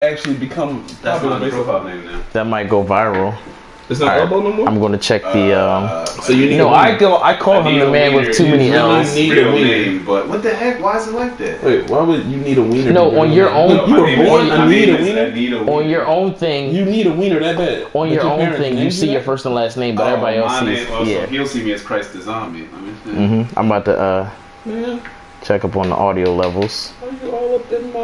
actually become That's popular. my profile name now. That might go viral. It's not elbow no more. I'm going to check the. So you need No, I call him the man with too many L's. need real a wiener. name, but what the heck? Why is it like that? Wait, why would you need a wiener? No, on your own. You were born on, to need a wiener. On your own thing. You need a wiener that bad. On your own thing, you see your first and last name, but everybody else sees. Yeah, he'll see me as Christ the Zombie. I'm about to check up on the audio levels. Are you all up in my?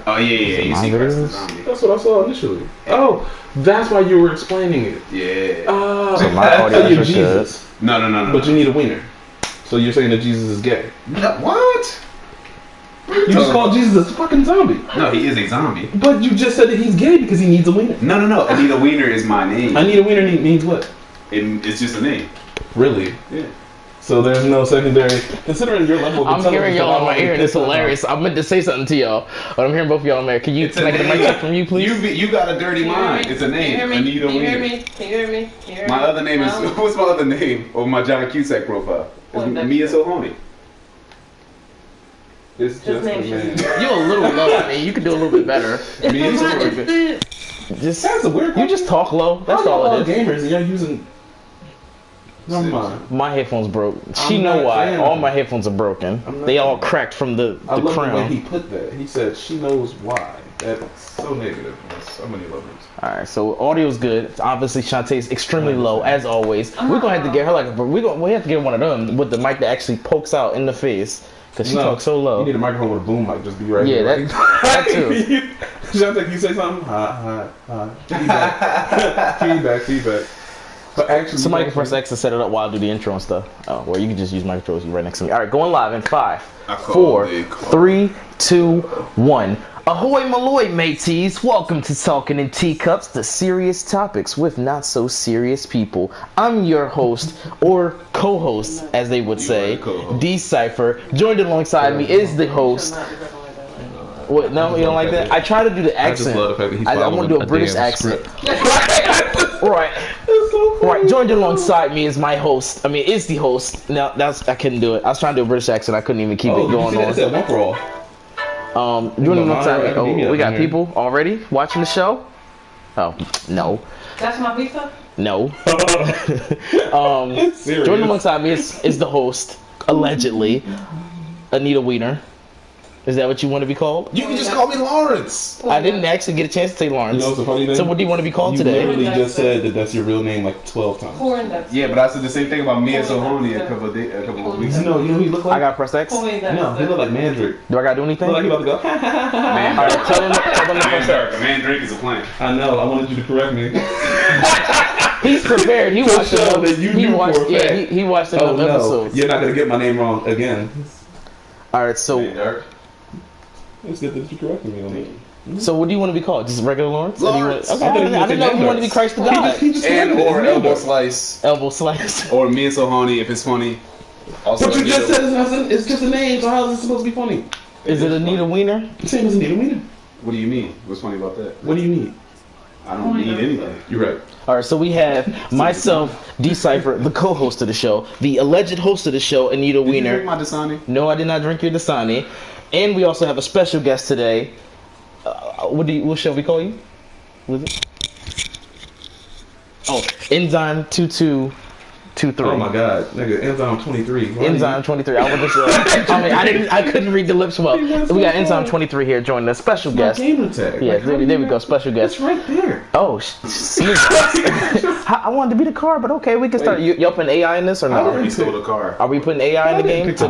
Oh yeah, you see Christ the Zombie. That's what I saw initially. Oh, that's why you were explaining it. Yeah. So my audio is Jesus. No. But you need a wiener. So you're saying that Jesus is gay? What? You just called Jesus a fucking zombie. No, he is a zombie. But you just said that he's gay because he needs a wiener. No. Anita Wiener is my name. I need a wiener means what? It's just a name. Really? Yeah. So there's no secondary. Considering your level of I'm hearing y'all in my ear and it's hilarious. I meant to say something to y'all, but I'm hearing both of y'all in there. Can I get a mic check from you, please? You got a dirty mind. It's a name. Anita Wiener. Can you hear me? My other name is what's my other name? Or my John Cusack profile? It's Mia Sohoni. It's just a name. You're a little low. I mean, you could do a little bit better. That's a weird. You just talk low. That's all it is. Gamers and you're using. Never mind. My headphones broke. She know why. All my headphones are broken. They all cracked from the I love crown. the way he put that. He said she knows why. That's so negative. That's so many levels. Alright, so audio's good. Obviously Shantae's extremely low, as always. We're gonna have to get her we have to get one of them with the mic that actually pokes out in the face. Cause she talks so low. You need a microphone with a boom mic, just be right here. Yeah, that too. Shante, you say something? Hi. Feedback. But actually, somebody can press X to set it up while I do the intro and stuff. Oh, well, you can just use microphones right next to me. All right, going live in 5, 4, 3, 2, 1. Ahoy, Malloy, mateys! Welcome to Talking in Teacups, the serious topics with not so serious people. I'm your host, or co-host, as they would say, D Cypher. Joined alongside me is the host. What? No, you don't like that? I try to do the accent. I just love the fact that he's I want to do a British accent. Right. So right. Joined alongside me is my host. I mean, is the host. No, I couldn't do it. I was trying to do a British accent. I couldn't even keep it going on. Joining alongside me. We got people already watching the show. Oh no. That's my pizza. No. Joining alongside me is the host, allegedly, Anita Wiener. Is that what you want to be called? You can just call me Lawrence. I didn't actually get a chance to say Lawrence. You know what's the funny thing? So what do you want to be called you today? You literally just said that that's your real name like 12 times. Yeah, but I said the same thing about Mia Sohoni a couple of weeks ago. You know who he look like? I got press X? No, he look like Mandrick. Do I gotta do anything? Look like he about to go. Alright, tell them to press X. Mandrick is a plant. I know, I wanted you to correct me. He's prepared. He watched it. He watched enough episodes. You're not gonna get my name wrong again. Alright, so it's good that you corrected me on it. So what do you want to be called? Just regular Lawrence? Lawrence. Okay, I didn't know if you wanted to be Christ the God. And or elbow slice. Elbow slice. Or Mia Sohoni if it's funny. Also, but you just said it's just a name, so how is it supposed to be funny? Is it Anita Wiener? Same as Anita Wiener. What do you mean? What's funny about that? What do you need? I don't need anything. You're right. Alright, so we have myself, D Cypher, the co-host of the show, the alleged host of the show, Anita Wiener. Did you drink my Dasani? No, I did not drink your Dasani. And we also have a special guest today. What shall we call you? What is it? Oh, Enzyme 2223. Oh my god, nigga, Enzyme 23. Enzyme 23. I was just, I couldn't read the lips well. We got Enzyme 23 here joining us. Special guest. Gamer tag. Yeah, there we go. Special guest. It's right there. Oh, I wanted to be the car, but okay, we can start. Y'all putting AI in this or I no? already stole the car. Are we putting AI in the game to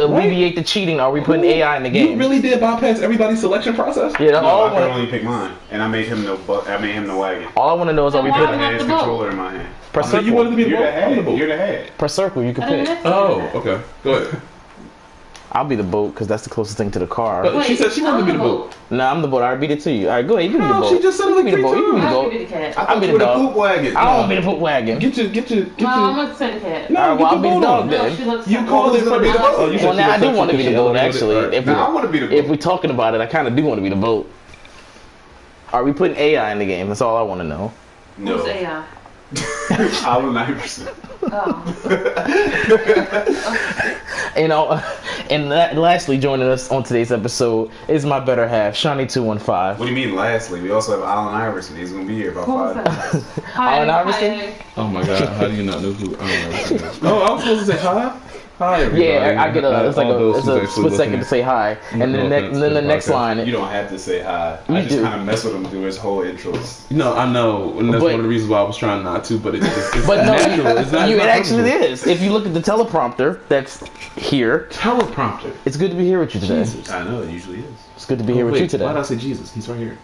alleviate the cheating? Are we putting AI in the game? You really did bypass everybody's selection process? Yeah, no, I could only pick mine, and I made him the wagon. All I want to know is, are we putting his controller in my hand? Press circle. You wanted to be You're the head. You're the head. Press circle. You can pick. Oh, okay. Go ahead. I'll be the boat because that's the closest thing to the car. But she said she wanted to be the boat. Nah, I'm the boat. I already beat it to you. All right, go ahead. You can be the boat. She just said it like 3 times. You can be the boat. I'll be the poop wagon. I don't want to be the poop wagon. Get your. No, I'm going to say the cat. No, well, I'll be the dog then. You called it for the boat. Well, now I do want to be the boat, actually. I want to be the boat. If we're talking about it, I kind of do want to be the boat. Are we putting AI in the game? That's all I want to know. Who's AI? Allen Iverson. You know, and lastly, joining us on today's episode is my better half, Shawnee215. What do you mean, lastly? We also have Allen Iverson. He's going to be here about 5 minutes. Allen Iverson? Oh my god, how do you not know who Allen Iverson is? Oh, I was supposed to say hi? Hi, everybody. Yeah, I get it's like a split second to say hi, and then the next line. You don't have to say hi. I just kind of mess with him through his whole intros. No, I know, and that's one of the reasons why I was trying not to. But it's but natural. No, it's not. It actually is. If you look at the teleprompter that's here, teleprompter. It's good to be here with you today. Jesus. I know it usually is. It's good to be here with you today. Why did I say Jesus? He's right here.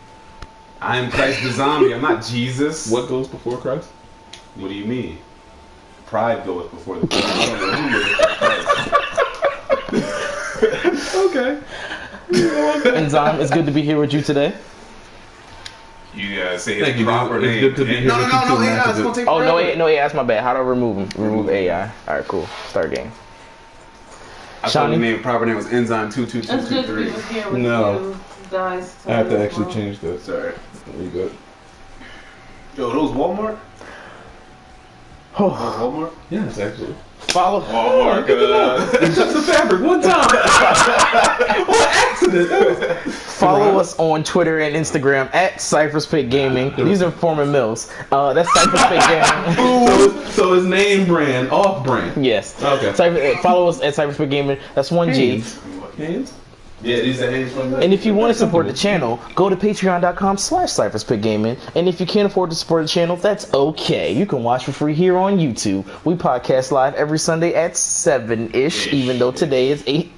I am Christ the zombie. I'm not Jesus. What goes before Christ? What do you mean? Pride goes before the Christ. I don't know who goes before Christ. Okay. Enzyme, it's good to be here with you today. You gotta say his proper name. It's good to be here No, with you no, too, no, man, AI. It's gonna take Oh, forever. no, AI, that's my bad. How do I remove him? Remove AI. Alright, cool. Start game. I thought Shawnee? the name, proper name was Enzyme It's good to be 22223. here with No. you guys. I have to actually change that. Sorry. There you go. Yo, those Walmart? Those Walmart? Yes, actually. Follow. Walmart, It's just a fabric. One time. What accident? Follow us on Twitter and Instagram at Cypher's Pit Gaming. These are former mills. That's Cypher's Pit Gaming. So his name brand, off brand. Yes. Okay. Follow us at Cypher's Pit Gaming. That's 1G. Hands? Yeah, these are hands from And if you want to support the channel, go to patreon.com/CypherSpitGaming. And if you can't afford to support the channel, that's okay. You can watch for free here on YouTube. We podcast live every Sunday at 7-ish, even though today is 8.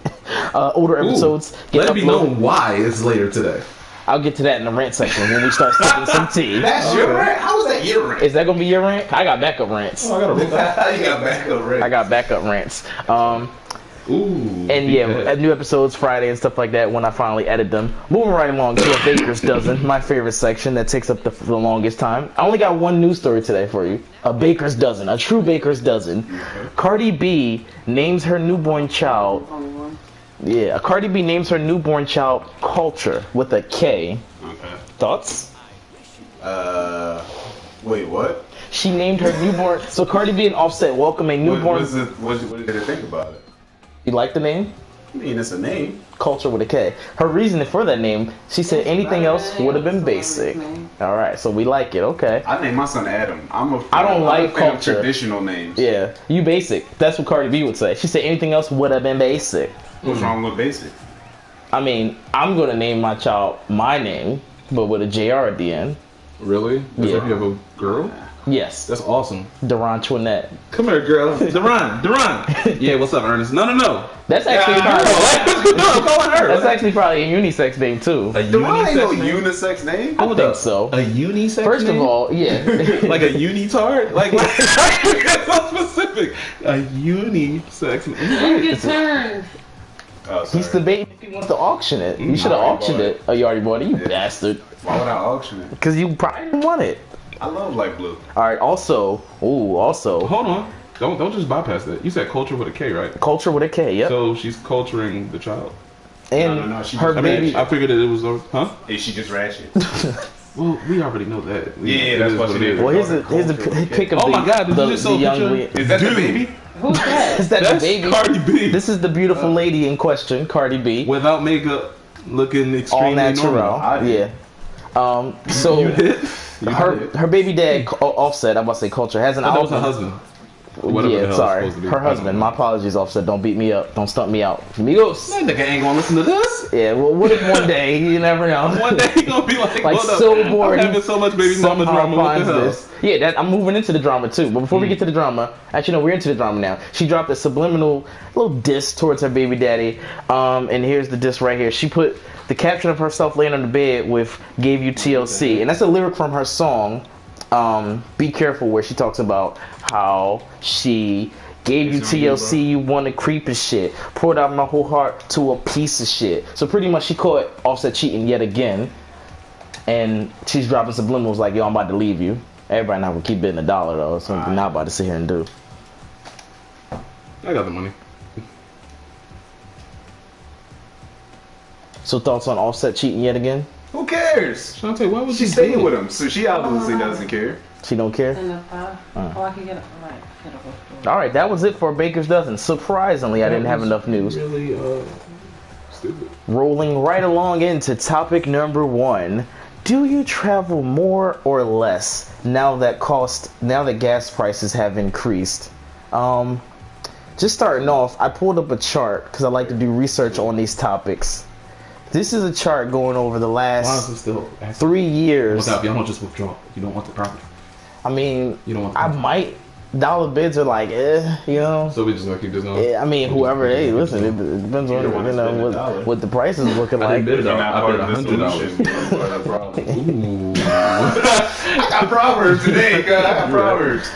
Older episodes get Let it be known uploaded. why it's later today. I'll get to that in the rant section when we start sipping some tea. That's your rant? How is that your rant? Is that going to be your rant? I got backup rants. Oh, I gotta read that. You got backup rant. I got backup rants. Ooh. And yeah, new episodes Friday and stuff like that when I finally edit them. Moving right along to a Baker's Dozen, my favorite section that takes up the longest time. I only got one news story today for you. A Baker's Dozen, a true Baker's Dozen. Cardi B names her newborn child. Yeah, Cardi B names her newborn child Culture with a K. Okay. Thoughts? Wait, what? She named her newborn. So Cardi B and Offset welcome a newborn. What did they think about it? You like the name? I mean, it's a name. Culture with a K. Her reasoning for that name, she said anything else would have been basic. All right, so we like it. Okay. I named my son Adam. I don't like a fan of culture. traditional names. Yeah, you basic. That's what Cardi B would say. She said anything else would have been basic. What's wrong with basic? I mean, I'm gonna name my child my name, but with a JR at the end. Really? As Yeah. if you have a girl? Yes. That's awesome. Duran Twinette. Come here, girl. Duran. Yeah, what's up, Ernest? No. That's actually that's actually probably a unisex name too. A Duran ain't no unisex name? unisex name. I think so. A unisex First name? of all, yeah. Like a unitard? Like it's so specific. A unisex name. Your turn. Oh, sorry. He's debating if he wants to auction it. You should have I already auctioned bought it. Oh, you already bought it? You Yeah. bastard. Why would I auction it? Because you probably didn't want it. I love light blue. Alright, also, Hold on. Don't just bypass that. You said culture with a K, right? Culture with a K, yep. So she's culturing the child. And No, she her just- baby. I figured that it was huh? Is she just ratchet? Well, we already know that. Yeah, that's what she did. Well, here's a pic of Oh my God, did the, you just show a young picture? lady. Is that the baby? Who's that? Is that That's the baby? Cardi B. This is the beautiful lady in question, Cardi B. Without makeup, looking All extremely natural. normal. I Yeah. So You hit? her baby dad Offset, I'm about to say Culture, has an Oh, that was album. her husband. Whatever the hell Yeah, it's sorry. supposed to be. Her husband. My apologies, Offset. Don't beat me up. Don't stump me out. Amigos. That nigga ain't gonna listen to this. Yeah, well, what if one day, you never know. One day he gonna be like Like, hold up, so bored. I'm having so much baby mama Somehow drama. What the finds hell? this. Yeah, I'm moving into the drama too. But before we get to the drama, actually, no, we're into the drama now. She dropped a subliminal little diss towards her baby daddy. And here's the diss right here. She put the caption of herself laying on the bed with "Gave you TLC," and that's a lyric from her song "Be Careful," where she talks about how she gave you TLC, you wanna creep and shit. Poured out my whole heart to a piece of shit. So pretty much she caught Offset cheating yet again. And she's dropping subliminals like, yo, I'm about to leave you. Everybody not gonna keep bidding $1 though. That's something I'm not about to sit here and do. I got the money. So thoughts on Offset cheating yet again? Who cares? Shantae, why would She's you do staying it? with him, so she obviously doesn't care. She don't care? And if I can get a withdrawal. All right, that was it for Baker's Dozen. Surprisingly, I didn't have enough news. Really stupid. Rolling right along into topic number 1. Do you travel more or less now that gas prices have increased? Just starting off, I pulled up a chart because I like to do research on these topics. This is a chart going over the last 3 years. What's up? Y'all don't just withdraw. You don't want the profit. I mean, You don't want. I might. Dollar bids are like, you know. So we just gonna keep this going. Yeah, I mean, whoever. Hey, listen, it depends on what the price is looking I like. didn't bid You're it. not I part bid of the $100. solution. Ooh. I got proverbs today, God. I got proverbs.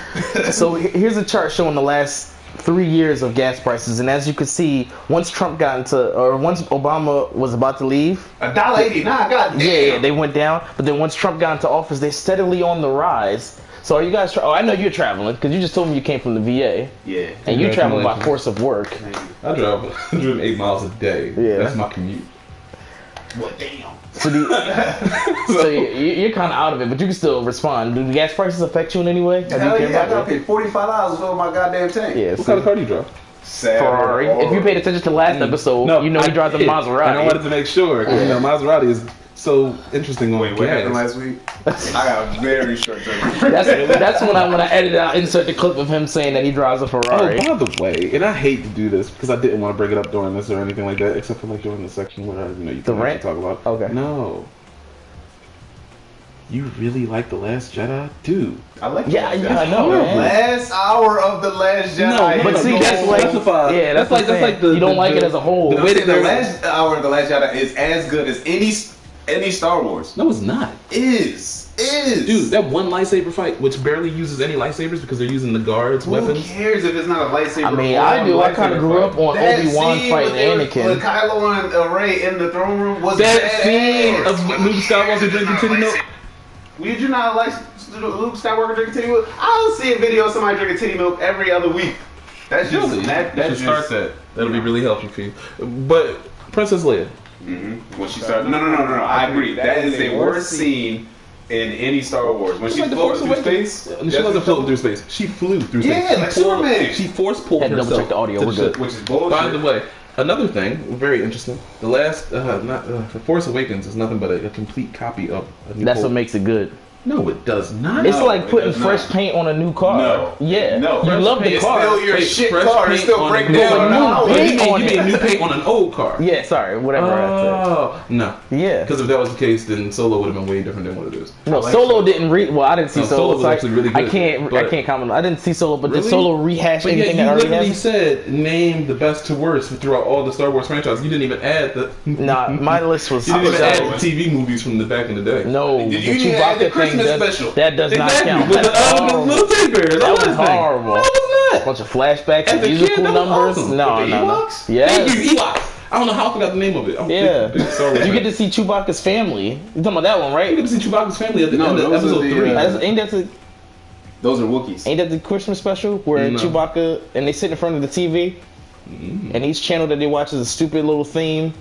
So here's a chart showing the last 3 years of gas prices, and as you can see, once Obama was about to leave, $1.89. God damn. yeah, they went down. But then once Trump got into office, they're steadily on the rise. So are you guys? I know you're traveling because you just told me you came from the VA. Yeah. And you travel by force of work. I drive 108 miles a day. Yeah. That's my commute. Well, damn. So you're kind of out of it, but you can still respond. Do the gas prices affect you in any way? Hell yeah, I gotta pay $45 to fill my goddamn tank. Yeah, What kind of car do you drive? Ferrari. If you paid attention to last episode, you know he drives a Maserati. And I wanted to make sure, because Maserati is so interesting on Wait, what happened gas. last week? I got very short term. That's when I edit out, insert the clip of him saying that he drives a Ferrari. Oh, by the way, and I hate to do this because I didn't want to bring it up during this or anything like that, except for like during the section where you The can rant? talk about. Okay. No. You really like The Last Jedi? Dude. I like Yeah, that. I know, man. Last hour of The Last Jedi. But see, that's like, yeah, that's like the you don't like it as a whole. the way that the they're last hour of The Last Jedi is as good as any Star Wars. No, it's not. Is. Dude, that one lightsaber fight, which barely uses any lightsabers because they're using the guards' Who weapons. cares if it's not a lightsaber? I mean, or I do. I lightsaber kind of grew fight? up on That Obi-Wan scene fighting with Anakin. Kylo and Rey in the throne room was That badass. scene of Luke Skywalker drinking titty milk. Did you not like Luke Skywalker drinking titty milk? I'll see a video of somebody drinking titty milk every other week. That's just Really? that. You That's should start just, that. That'll be really helpful for you. But Princess Leia. When she started. No. I agree. That is a worst scene in any Star Wars. When she Like the floats Force through Awakens. space. She wasn't floating through space. She flew through space. Yeah, like Superman. She force pulled Had to herself. double check the audio. to We're good. Which is bullshit. By the way, another thing, very interesting. The last, The Force Awakens is nothing but a complete copy of a New That's Hope. what makes it good. No, it does not. It's like it putting does fresh not. paint on a new car. No. Yeah. No. You Fresh love the paint. It's car. still your Wait, shit fresh car. It paint still on break a down new on the paint. highway. on You it. mean new paint on an old car? Yeah, sorry, whatever I Oh, no. said. Yeah. Because if that was the case, then Solo would have been way different than what it is. No, like Solo Solo. didn't read. Well, I didn't see No, Solo. Solo was so actually really I good, can't but- comment. I didn't see Solo, but did Really? Solo rehash But anything yeah, that you already literally has? said name the best to worst throughout all the Star Wars franchise. You didn't even add the. Nah, my list was. You didn't even add Solo. the TV movies from the back in the day. No, Did the you even add the Chewbacca thing Christmas that, special? that does not Exactly, count. with That's the horrible. little teddy bears. That was horrible. No, it was not. Bunch of flashbacks and As a kid, musical that was numbers. awesome. No, With the no. Ewoks? Thank you, Yes. Ewoks. I don't know how I forgot the name of it. I'm Yeah. big Star Wars You fan. get to see Chewbacca's family. You talking about that one, You right? get to see Chewbacca's family at the No, end of those are episode the, 3. Those are Wookiees. Ain't that the Christmas special where No. Chewbacca and they sit in front of the TV and each channel that they watch is a stupid little theme.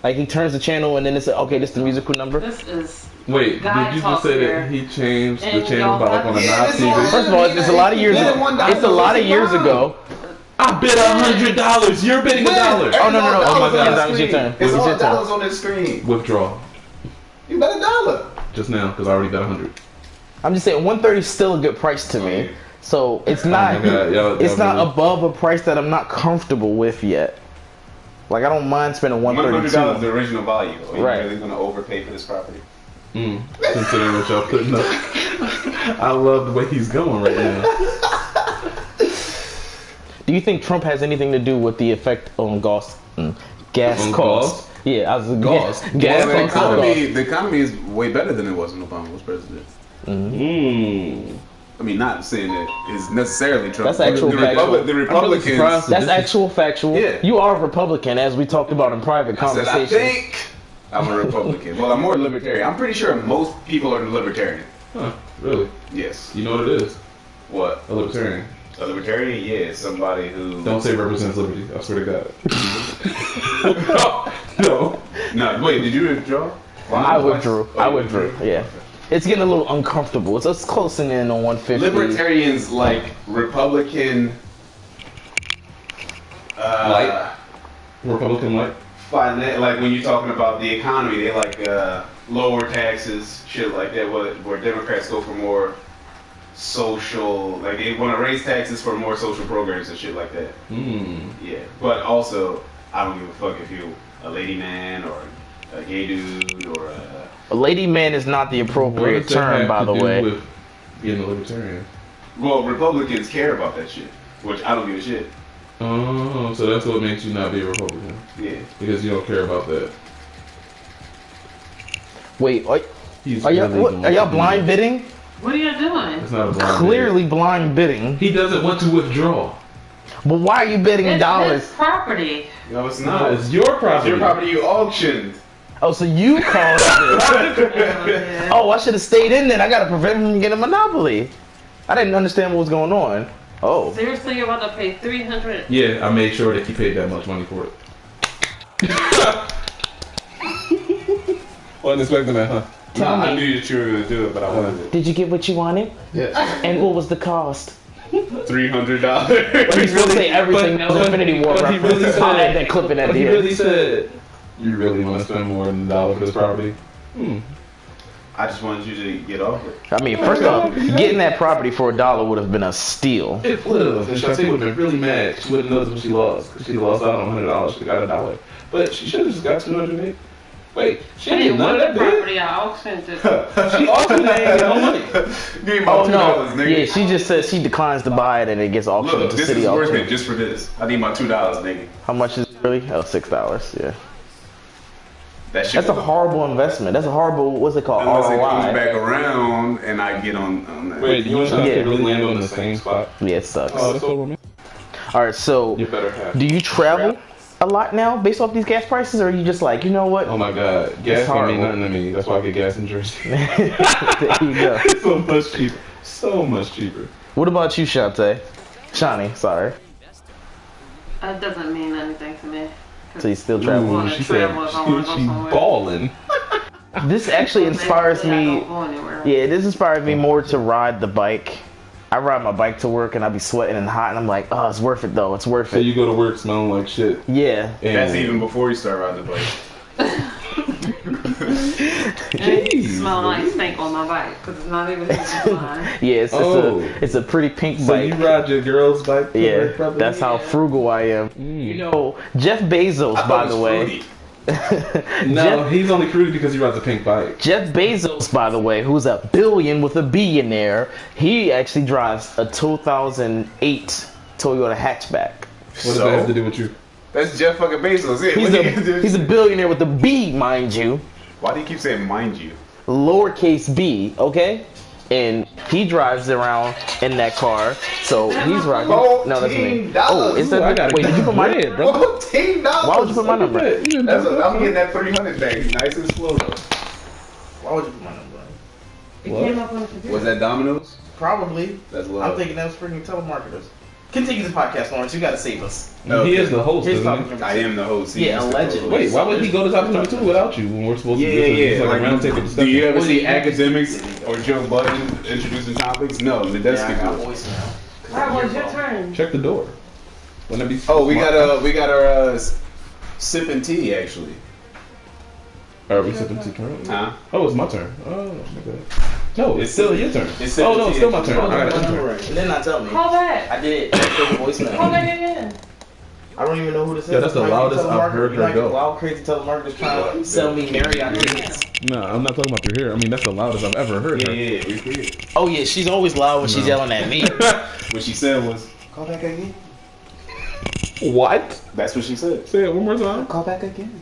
Like he turns the channel and then it's okay, this is the musical number. This is Wait, Guy did you talk just say here. that he changed the And channel by like on a Yeah, knob this TV? one- First of all, it's a lot of years. It's a lot of years ago. I bid $100. You're bidding $1. Oh, no. Oh my God. That was your turn. It's It was all your turn. dollars on this screen. Withdraw You bet $1. just now because I already bet 100. I'm just saying 130 is still a good price to me. So it's not. Oh my God, y'all it's not really- above a price that I'm not comfortable with yet. Like I don't mind spending $100 is 132. the original value. Are you Right. really gonna overpay for this property? Considering what y'all putting up. I love the way he's going right now. Do you think Trump has anything to do with the effect on gas On costs? Yeah, I was Gas? gas Well, costs. the economy is way better than it was when Obama was president. I mean, not saying that it's necessarily Trump. That's actual the, factual. the Republicans. surprised That's actual factual. Yeah. You are a Republican, as we talked about in private I said, I conversations. think I'm a Republican. Well, I'm more libertarian. I'm pretty sure most people are libertarian. Huh, really? Yes. You know what it is? What? A libertarian. A libertarian? Yeah, somebody who. Don't say represents liberty. I swear to God. No. No, wait, did you withdraw? I withdrew. I withdrew. Yeah. It's getting a little uncomfortable. It's closing in on 150. Libertarians like Republican. Light. Republican light. Like when you're talking about the economy, they like lower taxes, shit like that. Where Democrats go for more social, like they want to raise taxes for more social programs and shit like that. Yeah, but also I don't give a fuck if you're a lady man or a gay dude or a lady man is not the appropriate term, by the way. With being a libertarian. Well, Republicans care about that shit, which I don't give a shit. Oh, so that's what makes you not be a Republican. Yeah, because you don't care about that. Wait, are y'all blind bidding? What are you doing? It's not a blind Clearly bid. blind bidding. He doesn't want to withdraw. But why are you bidding dollars? It's property. no, it's not. No, it's your property. It's your property you auctioned. Oh, so you called it. Oh, I should have stayed in there. I gotta prevent him from getting a monopoly. I didn't understand what was going on. Oh. Seriously, you're about to pay $300? Yeah, I made sure that he paid that much money for it. Wasn't expecting that, huh? No, I knew that you were gonna do it, but I wanted it. Did you get what you wanted? Yes. And what was the cost? $300. He's gonna say everything. That was Infinity War but he reference. really I'll said- add that clip in at But the he end. really said, you really want to spend more than $1 for this property? I just wanted you to get off it. I mean, first off, getting that property for $1 would have been a steal. It would have. And Shantae would have been really mad. She wouldn't know what she lost. Because she lost out on $100. She got $1. But she should have just got $200. Wait, she I didn't didn't want want that the bid? property. I auctioned it. She also ain't got no money. Give me my Oh $2, no! nigga. Yeah, she just says she declines to buy it and it gets auctioned Look, to this city is worth auction. it just for this. I need my $2, nigga. How much is it really? Oh, $6. Yeah. That shit. That's a horrible investment. That's a horrible. What's it called? Unless it comes ROI. back around and I get on that. Wait, you and Shantae Yeah. really land on the same spot? Yeah, it sucks. Oh, that's so romantic. All right, so You better have. do you travel a lot now based off these gas prices, or are you just like, you know what? Oh my god, gas don't mean horrible. nothing to me. That's why I get gas in Jersey. There you go. It's so much cheaper. So much cheaper. What about you, Shantae? Shani, sorry. It doesn't mean anything to me. So you still travel? Ooh. She said Travel if I wanna go she's somewhere. balling. This actually inspires Basically, I me. don't go anywhere. Yeah, this inspired me more to ride the bike. I ride my bike to work and I be sweating and hot and I'm like, oh, it's worth it though. It's worth So it. you go to work smelling like shit. Yeah. And That's even before you start riding the bike. And it smell like stink on my bike because it's not even mine. Yeah, Oh. it's a pretty pink So bike. you ride your girl's bike? to Yeah, work, probably? that's how frugal I am. You know, Jeff Bezos, I by thought it the was way. fruity. No, he's only fruity because he rides a pink bike. Jeff Bezos, by the way, who's a billion with a billionaire, he actually drives a 2008 Toyota hatchback. What does that have to do with you? That's Jeff fucking Bezos. Yeah, He's a billionaire with a B, mind you. Why do you keep saying mind you? Lowercase b, okay? And he drives around in that car, so he's riding. No, that's me. Oh, is Ooh, I that? gotta Wait, did you put my? bread, bro. $14. Why would you put my number? I'm getting that 300 back. He's nice and slow though. Why would you put my number? It came up on the computer. Was that Domino's? Probably. That's love. thinking that was freaking telemarketers. Continue this podcast, Lawrence. You gotta save us. No, he is the host, Here's isn't he? topic number I two. am the host. He Yeah, used to allegedly. co-host. Wait, why would he go to topic number 2 without you when we're supposed to Yeah, do this? yeah, It's like like, a round table do discussion. you ever What do see you- academics or Joe Budden introducing topics? No, the desk Yeah, I can got do it. voicemail. Alright, well, it's your turn. Check the door. Wouldn't that be Oh, we smart? got our sipping tea actually. Are we sipping tea currently? Huh? Oh, it's my turn. Oh, my bad. No, it's still your turn. It's Oh, no, sipping it's tea still my actually. turn. Oh, I got my your turn. turn. Right. And then not tell me. Call back. I did. I played the Call voicemail. back again. I don't even know who this is. Yeah, that's the Might be loudest I've telemarketer. heard You her might be go. Wild, crazy telemarketers trying to sell me Marriott tickets. No, I'm not talking about through here. I mean, that's the loudest I've ever heard Yeah, her. yeah, we clear. Oh yeah, she's always loud when she's yelling at me. What she said was, call back again. What? That's what she said. Say it one more time. Call back again.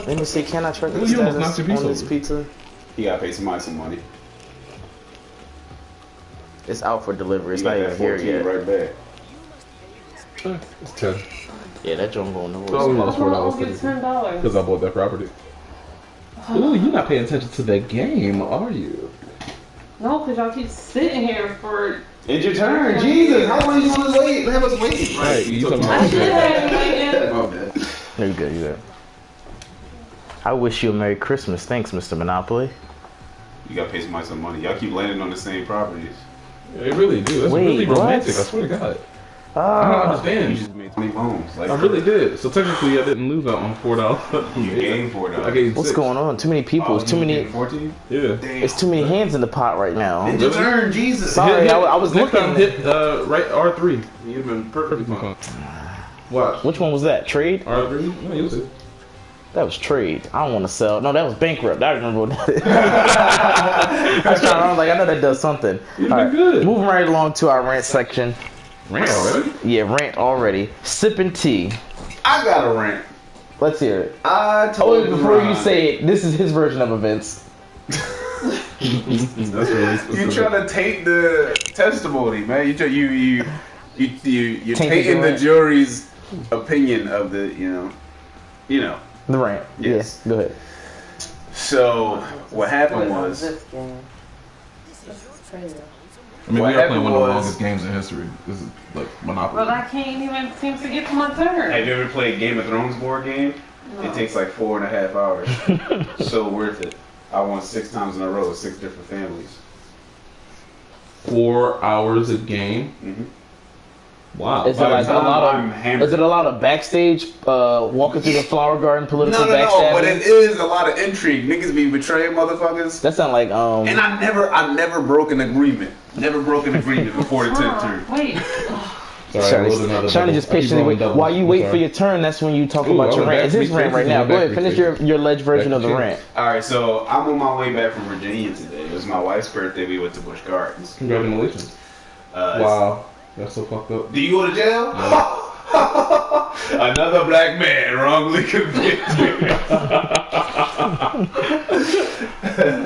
Let me see. Can I track the Well, you almost knocked status your piece on this over. pizza? You gotta pay somebody some money. It's out for delivery. It's You not got even that here 14 yet. right back. It's 10. Yeah, that joint going Oh, we nowhere. lost I'll $4 give you $10. because I bought that property. Ooh, you're not paying attention to the game, are you? No, because y'all keep sitting here for... It's your turn. Jesus, how long you want to wait? Have us wait. Right, you talking I about should have been waiting. My bad. No, you good. You good. I wish you a Merry Christmas. Thanks, Mr. Monopoly. You gotta pay somebody some money. Y'all keep landing on the same properties. They really do. That's really romantic. I swear to God. I don't understand. You just made 20 bones. Like, I really did. So technically, I didn't lose out on $4. You gained $4. I gave What's 6. going on? Too many people. It's too many. 14? Yeah. Damn. It's too many hands in the pot right now. It's your turn, Jesus. Sorry, I was next looking. time hit right R3. You'd have been perfectly fine. Watch. Which one was that? Trade? R3? No, use it. That was trade. I don't want to sell. No, that was bankrupt. I remember what that is. I was like, I know that does something. You've All been good. Moving right along to our rant section. Rant already? Yeah, rant already. Sipping tea. I got a rant. Let's hear it. I told Before you say it, this is his version of events. That's really specific. You trying to taint the testimony, man. You're tainting the jury's opinion of the, you know. The rant. Yes. Go ahead. So what happened was, This game. I mean, what we are playing happened one of the was- longest games in history. This is like Monopoly. But I can't even seem to get to my turn. have you ever played Game of Thrones board game? No. It takes like 4.5 hours. So worth it. I won 6 times in a row with 6 different families. 4 hours a game. Mm-hmm. Wow. Is it By the like a time lot I'm of? hammered. Is it a lot of backstage walking through the flower garden political No, backstabbing? but it is a lot of intrigue. Niggas be betraying motherfuckers. That sound like And I never broke an agreement. Never broke an agreement before the 10th turn. Wait. Shiny just patiently wait. While you wait for your turn, that's when you talk about your rant. It's his rant right now. Go ahead, finish your alleged version of the rant. Alright, so I'm on my way back from Virginia today. It was my wife's birthday. We went to Busch Gardens. Congratulations. Wow. That's so fucked up. Do you go to jail? Another black man wrongly convicted.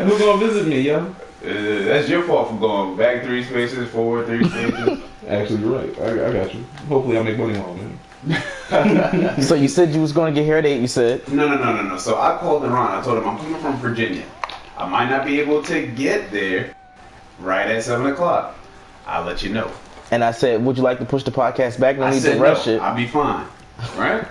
Who's gonna visit me, yo? That's your fault for going back 3 spaces, forward 3 spaces. Actually, you're right. I got you. Hopefully, I make money on it. So you said you was going to get here at 8, you said? No. So I called Ron. I told him I'm coming from Virginia. I might not be able to get there right at 7 o'clock. I'll let you know. And I said, would you like to push the podcast back? No I need said to rush no, it. I'll be fine. Right?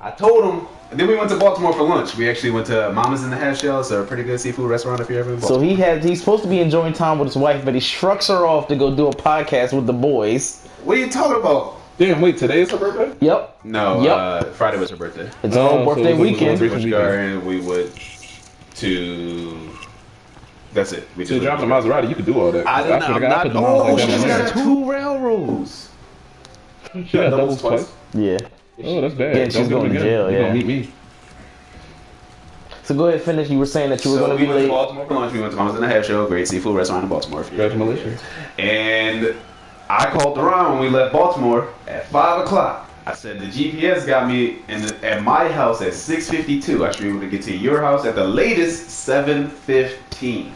I told him. Then we went to Baltimore for lunch. We actually went to Mama's in the Half Shell. It's a pretty good seafood restaurant if you're ever in So Baltimore. he's supposed to be enjoying time with his wife, but he shrugs her off to go do a podcast with the boys. What are you talking about? Damn, wait, today is her birthday? Yep. No, Yep. Friday was her birthday. It's a whole birthday weekend. Busch Garden, we went to... That's it. We So you're driving a Maserati, you could do all that. I don't know. swear to God, I put them on Oh, like she that just on got there. 2 railroads. She got doubles twice? Yeah. Oh, that's bad. Yeah, she's Don't do it going to again. jail, You yeah. gonna meet me. So go ahead, finish. You were saying that you were So going to we be went to late. Baltimore for lunch. We went to Mama's in the Half Shell, great seafood restaurant in Baltimore. Congratulations. And I called around when we left Baltimore at 5 o'clock. I said the GPS got me at my house at 6:52. I should be able to get to your house at the latest 7:15.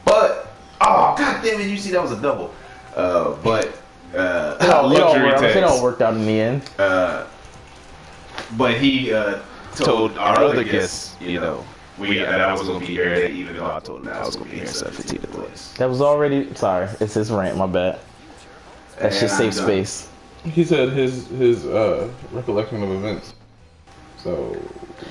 But god damn it! You see that was a double. But It all worked out in the end. But he told our other guests, you know, that I was gonna be here, even though I told him that I was gonna be here at 7:15 at the latest. That was already... Sorry, it's his rant, my bad. That's just safe space. He said his recollection of events. So...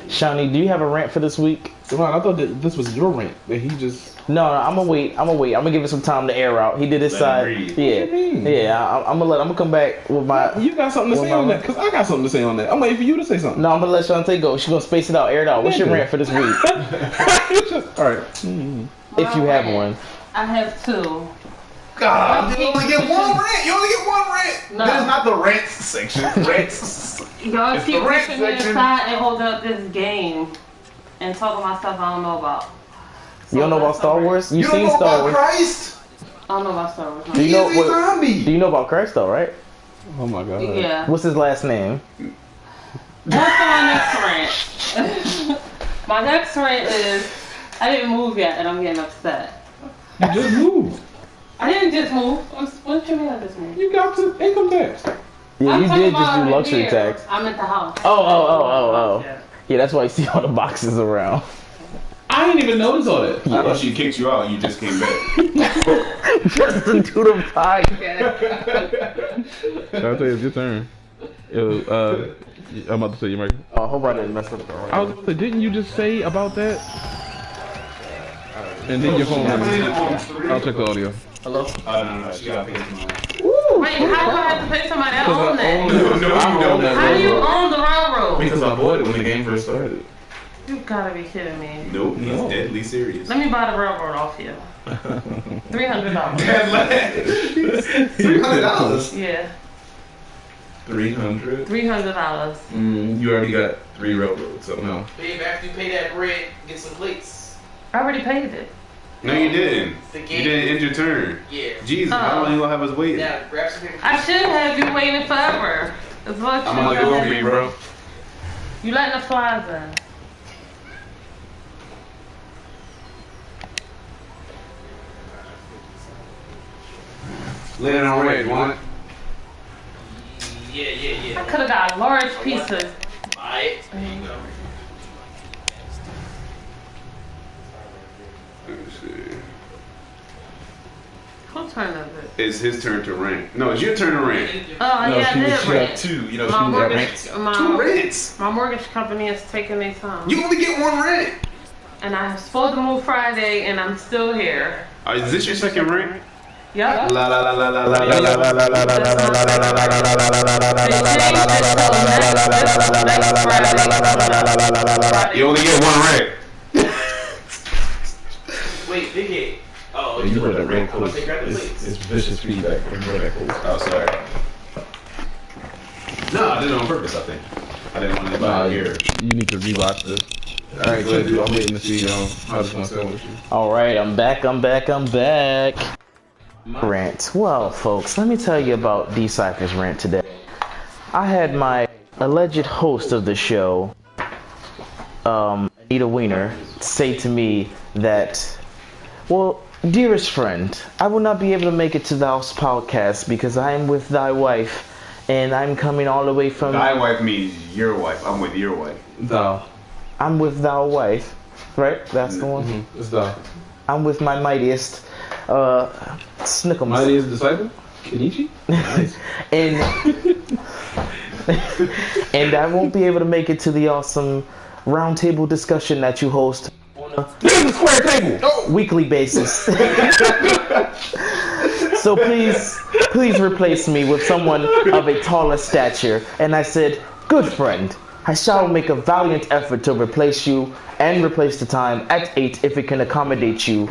Shawnee, do you have a rant for this week? Devon, I thought that this was your rant. That he just... No, I'm gonna wait. I'm gonna give it some time to air out. He did his Let side. him breathe. Yeah, What you mean? yeah. I'm gonna come back with my. You got something to say on that? Because I got something to say on that. I'm waiting for you to say something. No, I'm gonna let Shantae go. She's gonna space it out, air it out. What's your rant for this week? Alright. If you have one. I have 2. God, you only get one rant. You only get one rant. No. That is not the rants section. Rants. Y'all It's keep the rant pushing me section. aside and holding up this game and talking about stuff I don't know about. You don't know about Star Wars? You You've don't seen know Star about Wars. Christ? I don't know about Star Wars. Do you know He is a what? zombie. Do you know about Christ though, right? Oh my god. Yeah. What's his last name? That's my next rant. My next rant is I didn't move yet and I'm getting upset. You just moved. I didn't just move. What you mean I just moved? You got to income tax. Yeah, I'm you talking did just about do I'm luxury here. tax. I'm at the house. Oh. Yeah, that's why you see all the boxes around. I didn't even notice all that. I thought she kicked you out and you just came back. Just to do the podcast. Shantae, it's your turn. I'm about to say you, Mike. Oh, I hope I didn't mess up. I was about to say, didn't you just say about that? And then your phone. I'll check the audio. Hello? No, she got paid for mine. Wait, how do I have to pay somebody? I own that. No. How do you own the railroad? Because I bought it when the game first started. You gotta be kidding me. Nope, he's deadly serious. Let me buy the railroad off you. $300. $300? Yeah, 300. $300. You already got 3 railroads, so no. Babe, after you pay that rent, get some plates. I already paid it. No, you didn't. The You game. didn't end your turn. Yeah. Jesus, how long you gonna have us waiting? Now, grab some paper. I should have you waiting forever. It's what I'm gonna look it over you, bro. You letting the flies in. Lay it on red, you want it? Yeah. I could have got a large piece of. Buy it. There you go. Let me see. Whose turn is it? It's his turn to rent. No, it's your turn to rent. Oh, yeah, I did she rent. got 2. You know, My she got mortgage, rents. 2 rents. my mortgage company is taking their time. You only get 1 rent. And I'm supposed to move Friday, and I'm still here. Is this your second rent? Yep. La la la la la la la la la la la la. You only get 1 rent. Wait, big head. Oh, You put that red red coat. coat. It's vicious feedback from that coat. Oh, sorry. No, I did it on purpose, I think. I didn't want anybody to hear. You need to rewatch this. Alright, go ahead, dude. I'm waiting to see how this one's going with you. Alright, I'm back. Rant. Well, folks, let me tell you about D Cypher's rant today. I had my alleged host of the show, Anita Wiener, say to me that, well, dearest friend, I will not be able to make it to thou podcast because I am with thy wife and I'm coming all the way from... Thy wife means your wife. I'm with your wife. Thou. I'm with thou wife, right? That's the one? It's thou. I'm with my mightiest, Snickums. Mightiest disciple? Kenichi? Nice. And I won't be able to make it to the awesome roundtable discussion that you host on a Square table! weekly basis. So please replace me with someone of a taller stature. And I said, good friend, I shall make a valiant effort to replace you and replace the time at 8 if it can accommodate you,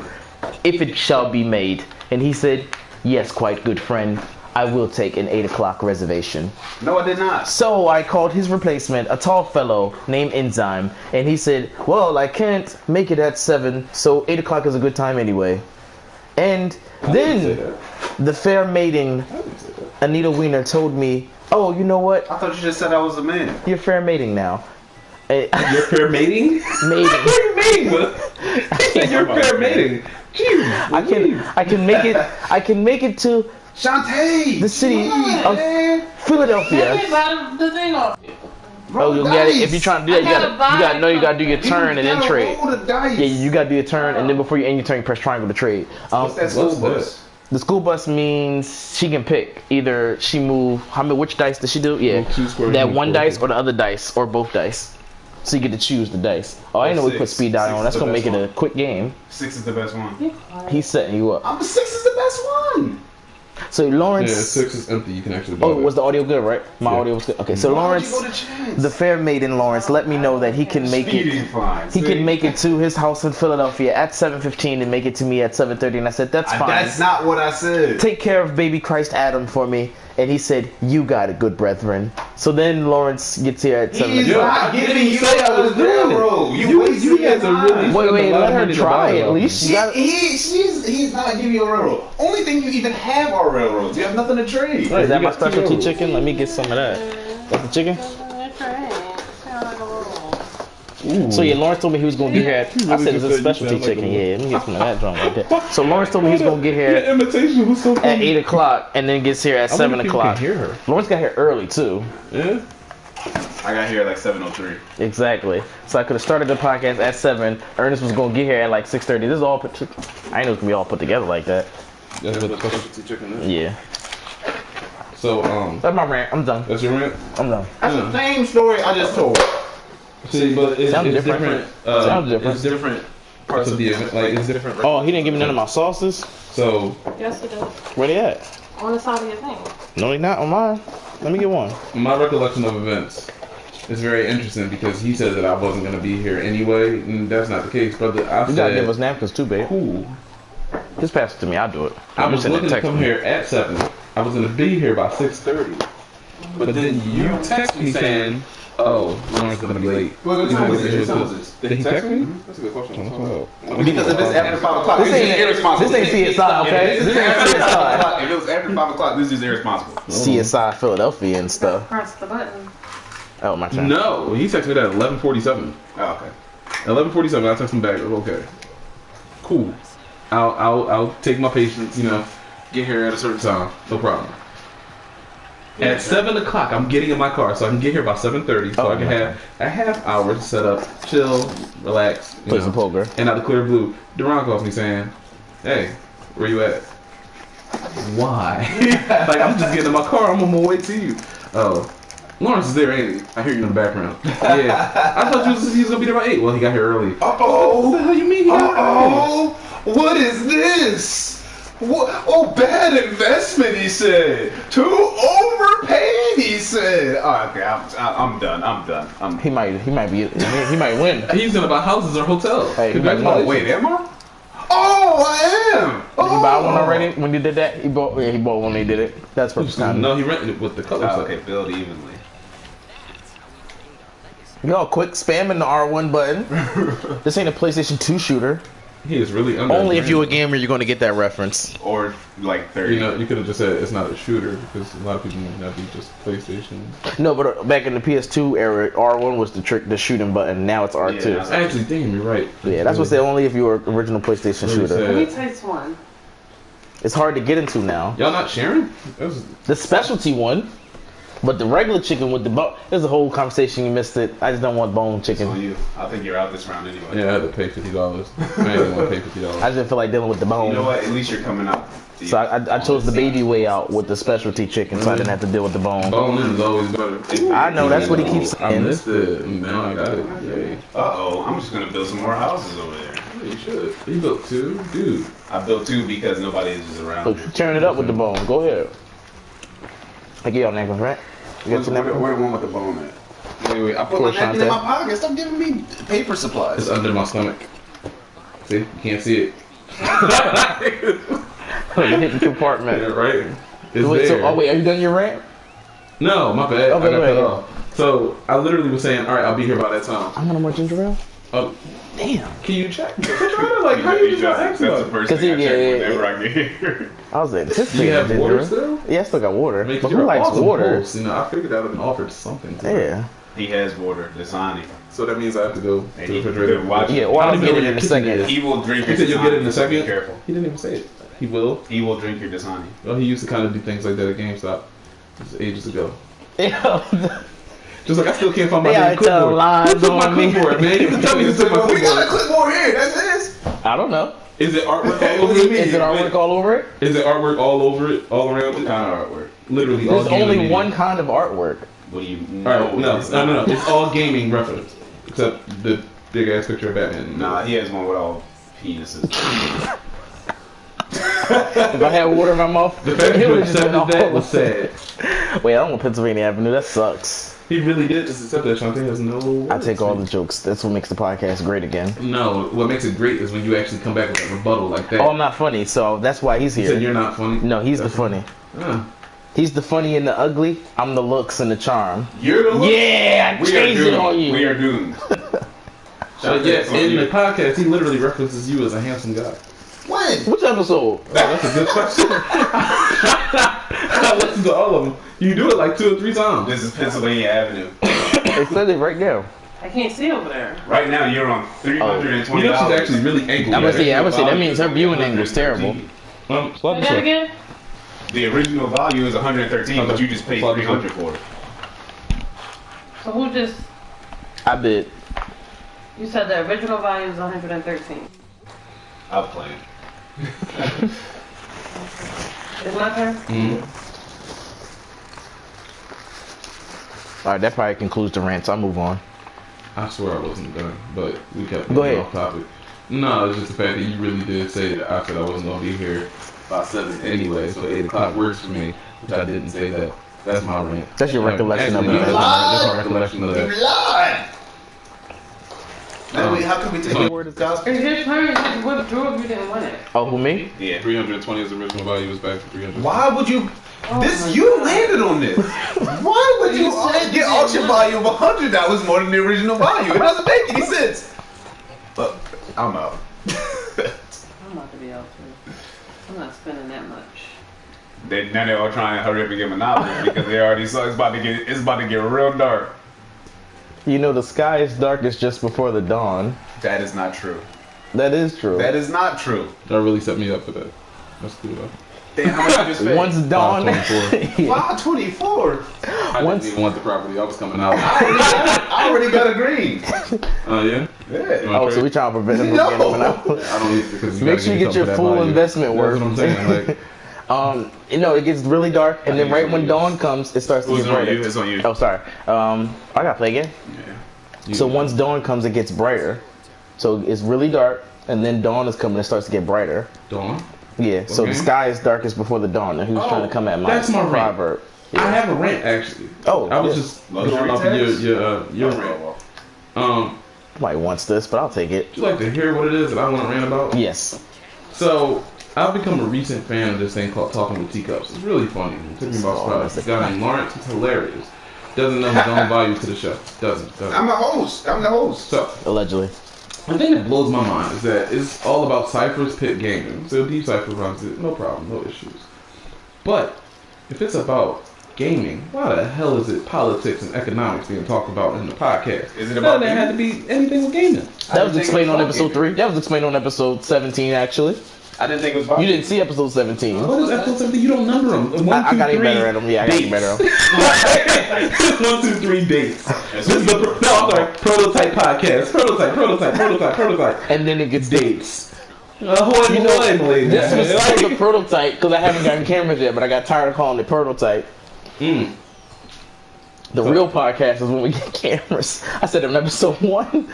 if it shall be made. And he said, yes, quite good friend. I will take an 8 o'clock reservation. No, I did not. So I called his replacement, a tall fellow named Enzyme, and he said, well, I can't make it at 7, so 8 o'clock is a good time anyway. And then the fair maiden, Anita Wiener, told me, oh, you know what? I thought you just said I was a man. You're fair mating now. You're fair mating? Mating. What are you mating with? You're fair mating. Jeez. I can make it to Shantae! the city of Philadelphia. Let me buy the thing off. Oh, you got it. If you're trying to do that, you gotta do your turn and then trade. Yeah, you gotta do your turn, and then before you end your turn, you press triangle to trade. What's that school bus? The school bus means she can pick either she move. Which dice does she do? Yeah, that one dice or the other dice or both dice. So you get to choose the dice. Oh, I didn't know we put speed dial on. That's gonna make it a quick game. 6 is the best one. He's setting you up. 6 is the best one. So Lawrence. Yeah, 6 is empty. You can actually buy Oh, it. was the audio good, right? My audio was good. Okay, so Lawrence, the fair maiden Lawrence, let me know that he can make it. He can make it to his house in Philadelphia at 7:15 and make it to me at 7:30. And I said, that's fine. That's not what I said. Take care of baby Christ Adam for me. And he said, you got it, good brethren. So then Lawrence gets here at 7 He's o'clock. not giving you the railroad. You had to really Wait, let her try at least. He's not giving you a railroad. Only thing you even have are railroads. You have nothing to trade. Is that my specialty chicken? Let me get some of that. That's the chicken? So yeah, Lawrence told me he was gonna get here at, I said it's a specialty chicken, yeah, let me get some of that drum right there. So Lawrence told me he was gonna get here imitation was so at funny. 8 o'clock and then gets here at 7 o'clock. Hear her. Lawrence got here early too. Yeah. I got here at like 7:03. Exactly. So I could have started the podcast at 7. Ernest was gonna get here at like 6:30. This is all put I didn't know it was gonna be all put together like that. That's what the specialty chicken is. Yeah. So That's my rant. I'm done. that's your rant. I'm done. That's the same story I just told. See, but it's different. Sounds different. It's different parts of the event. Like it's different. Oh, he didn't give me none of my sauces. So Yes, it does. Where they at? On the side of your thing. No, they not on mine. Let me get one. my recollection of events is very interesting because he said that I wasn't gonna be here anyway, and that's not the case, brother. I You said, gotta give us napkins too, babe. cool. Just pass it to me. I'll do it. I was send looking to text come me. here at 7. I was gonna be here by 6:30. But then you text me saying, "Oh, Lauren's gonna be late." What time was it? Did he text me? That's a good question. Because if it's after 5 o'clock, This this is ain't irresponsible. CSI, okay? This ain't CSI. If it was after 5 o'clock, this is irresponsible. CSI Philadelphia and stuff. Press the button. Oh, my turn. No, he texted me that at 11:47. Oh, okay. 11:47. I text him back. Okay, cool. I'll take my patience. You know, get here at a certain time. No problem. At 7 o'clock, I'm getting in my car so I can get here by 7:30, so I can have a half hour to set up, chill, relax, Play some poker. And out of the clear blue, Deron calls me saying, "Hey, where you at?" Why? Like I'm just getting in my car. I'm on my way to you. Oh, Lawrence is there, ain't he? I hear you in the background. Yeah, I thought he was gonna be there by 8. Well, he got here early. What the hell you mean? He got Oh, what is this? What? Oh, bad investment, he said. Too overpaid, he said. Oh, okay, I'm done. He might win. He's gonna buy houses or hotels. Hey, he might Congratulations. Wait, am I? Oh, I am. Did you buy one already when you did that? He bought one when he did it. That's perfect timing. No, he rented it with the color. Oh, set. okay, build evenly. Y'all quick spamming the R1 button. This ain't a PlayStation 2 shooter. He is really under. Only if you're a gamer, you're going to get that reference. Or like 30. You know, you could have just said it's not a shooter because a lot of people might not be just PlayStation. No, but back in the PS2 era, R1 was the shooting button. Now it's R2. Yeah, Actually, damn, you're right. Yeah, that's what they only if you were original PlayStation Really shooter. sad. Let me taste one. It's hard to get into now. Y'all not sharing? That's, The specialty one, but the regular chicken with the bone. There's a whole conversation. You missed it. I just don't want bone It's on chicken. you. I think you're out this round anyway. yeah, I had to pay $50. I didn't want to pay $50. I just feel like dealing with the bone. You know what? At least you're coming out. So I chose the baby way out with the specialty chicken, so I didn't have to deal with the bone. Bone in is always better. I know, that's what he keeps I saying. missed it. Now I got it. Yay. Uh-oh, I'm just gonna build some more houses over there. You should. You built 2, dude. I built 2 because nobody is just around. Look, turn it up with the bone. Go ahead. I get y'all napkins, right? You got your napkins? Where the one with the bone at? Wait. I Put my napkin in my pocket. Stop giving me paper supplies. It's under my stomach. See? You can't see it. The hidden compartment. Yeah, right? It's Wait, there. so, are you done your rant? No, my bad. Okay, I got go cut ahead. off. So I literally was saying, all right, I'll be here by that time. I'm gonna more ginger ale. Oh, Damn. can you check? Like, how do you just ask That's the about it? first 'Cause thing I he- check yeah, whenever I get here. I was Do anticipating you have ginger water ale. still? Yeah, I still got water. Because But you're who likes awesome water? host. You know, I figured out and offered something. To it. Yeah. He has water. Dasani. So that means I have to go to Hey, the he- refrigerator. watch it. Yeah, or I I'll don't get know it where in a your second. kitchen is. He will drink He your said you'll get it in a Dasani, so be second? careful. He didn't even say it. He will. He will drink your Dasani. Well, he used to kind of do things like that at GameStop. This was ages ago. Yeah. Just like I still can't find my They damn are telling clipboard. lies Who took my on me. clipboard, man? You tell me to take my We got a clipboard. clipboard here. That's this. I don't know. Is it artwork all over Is it? it artwork all over it? Is it artwork all over it? All around it? Kind of artwork. Literally all There's gaming only media. one kind of artwork. What do you? Alright, no. it's not. It's all gaming reference. Except the big ass picture of Batman. Nah, he has one with all penises. If I had water in my mouth, The fact it that you would've just been accepted that all was sad. Wait, I don't want Pennsylvania Avenue. That sucks. He really did just accept that Shantae has no words. I take all the jokes. That's what makes the podcast great again. No, what makes it great is when you actually come back with a rebuttal like that. Oh, I'm not funny, so that's why he's He said here. you're not funny. No, he's the funny. He's the funny and the ugly. I'm the looks and the charm. You're the look. Yeah, I We are changed it on doomed. you. We are doomed. But yes, in the podcast, he literally references you as a handsome guy. When? Which episode? Oh, that's a good question. I listened to all of them. You do it like 2 or 3 times. This is Pennsylvania Avenue. It says it right there. I can't see over there. Right now, you're on $320. You know she's actually really angry. I would say that means her viewing angle is terrible. Slap Say this that up. again? The original value is 113, but you just paid 300 for it. So who just... I bid. You said the original value is 113. I'll play it. It's my turn? All right, that probably concludes the rant. So I'll move on. I swear I wasn't done, but we kept Go getting ahead. off topic. No, it's just the fact that you really did say that I said I wasn't gonna be here by 7 anyway, so 8 o'clock works for me, which I didn't say that. That's my rant. That's your recollection of Actually, it. that's my recollection of that. You lied. Now, wait, how can we take the word as gospel? It's his turn. You withdrew if you didn't win it. Oh, who, me? Yeah. 320 is the original value, is back to 300. Why would you? my You landed on this. Why would you said get you auction didn't. value of $100 more than the original value? It doesn't make any sense. But I'm out. I'm about to be out too. I'm not spending that much. Now they're all trying to hurry up and get Monopoly because they already saw it's about to get real dark. You know, the sky is darkest just before the dawn. That is not true. That is true. That is not true. That really set me up for that. That's cool though. Damn, how much you just paid? Once dawn. 524. Yeah. 524. I Once- didn't even want the property. I was coming out. I already got a green. Oh yeah. Yeah. Oh, so we trying to prevent him from No. getting one out. I don't need to, because Make sure you get your full investment worth. That's what I'm saying. Like, You know, it gets really dark, and then right when dawn comes, it starts to It's get on brighter. you. It's on you. Oh, sorry. I gotta play again. Yeah. So once dawn comes, it gets brighter. So it's really dark, and then dawn is coming, it starts to get brighter. Dawn. Yeah. So the Okay. sky is darkest before the dawn. And who's Oh, trying to come at my that's my rant. proverb? I have a rant actually. Oh, I was yeah. just Luxury going off of tax? your rant. Somebody wants this, but I'll take it. Would you like to hear what it is that I want to rant about? Yes. So, I've become a recent fan of this thing called Talking with Teacups. It's really funny. It took me about surprise. This guy named Lawrence is hilarious. Doesn't know his own value to the show. Doesn't. I'm the host. I'm the host. So, Allegedly. the thing that blows my mind is that it's all about Cypher's pit gaming. So, Deep Cypher runs it. No problem. No issues. But, if it's about gaming, why the hell is it politics and economics being talked about in the podcast? Is it about None of that had to be anything with gaming. That was explained on episode 3. That was explained on episode 17, actually. I didn't think it was about You didn't see episode 17. What is episode 17? You don't number them. I gotta get better at them. Yeah, I gotta get better at them. 1, 2, 3 dates. This is the I'm sorry, prototype podcast. Prototype. And then it gets Dates. Ahoy, You know, boy, this was still the prototype because I haven't gotten cameras yet, but I got tired of calling it prototype. The real podcast is when we get cameras. I said in episode 1,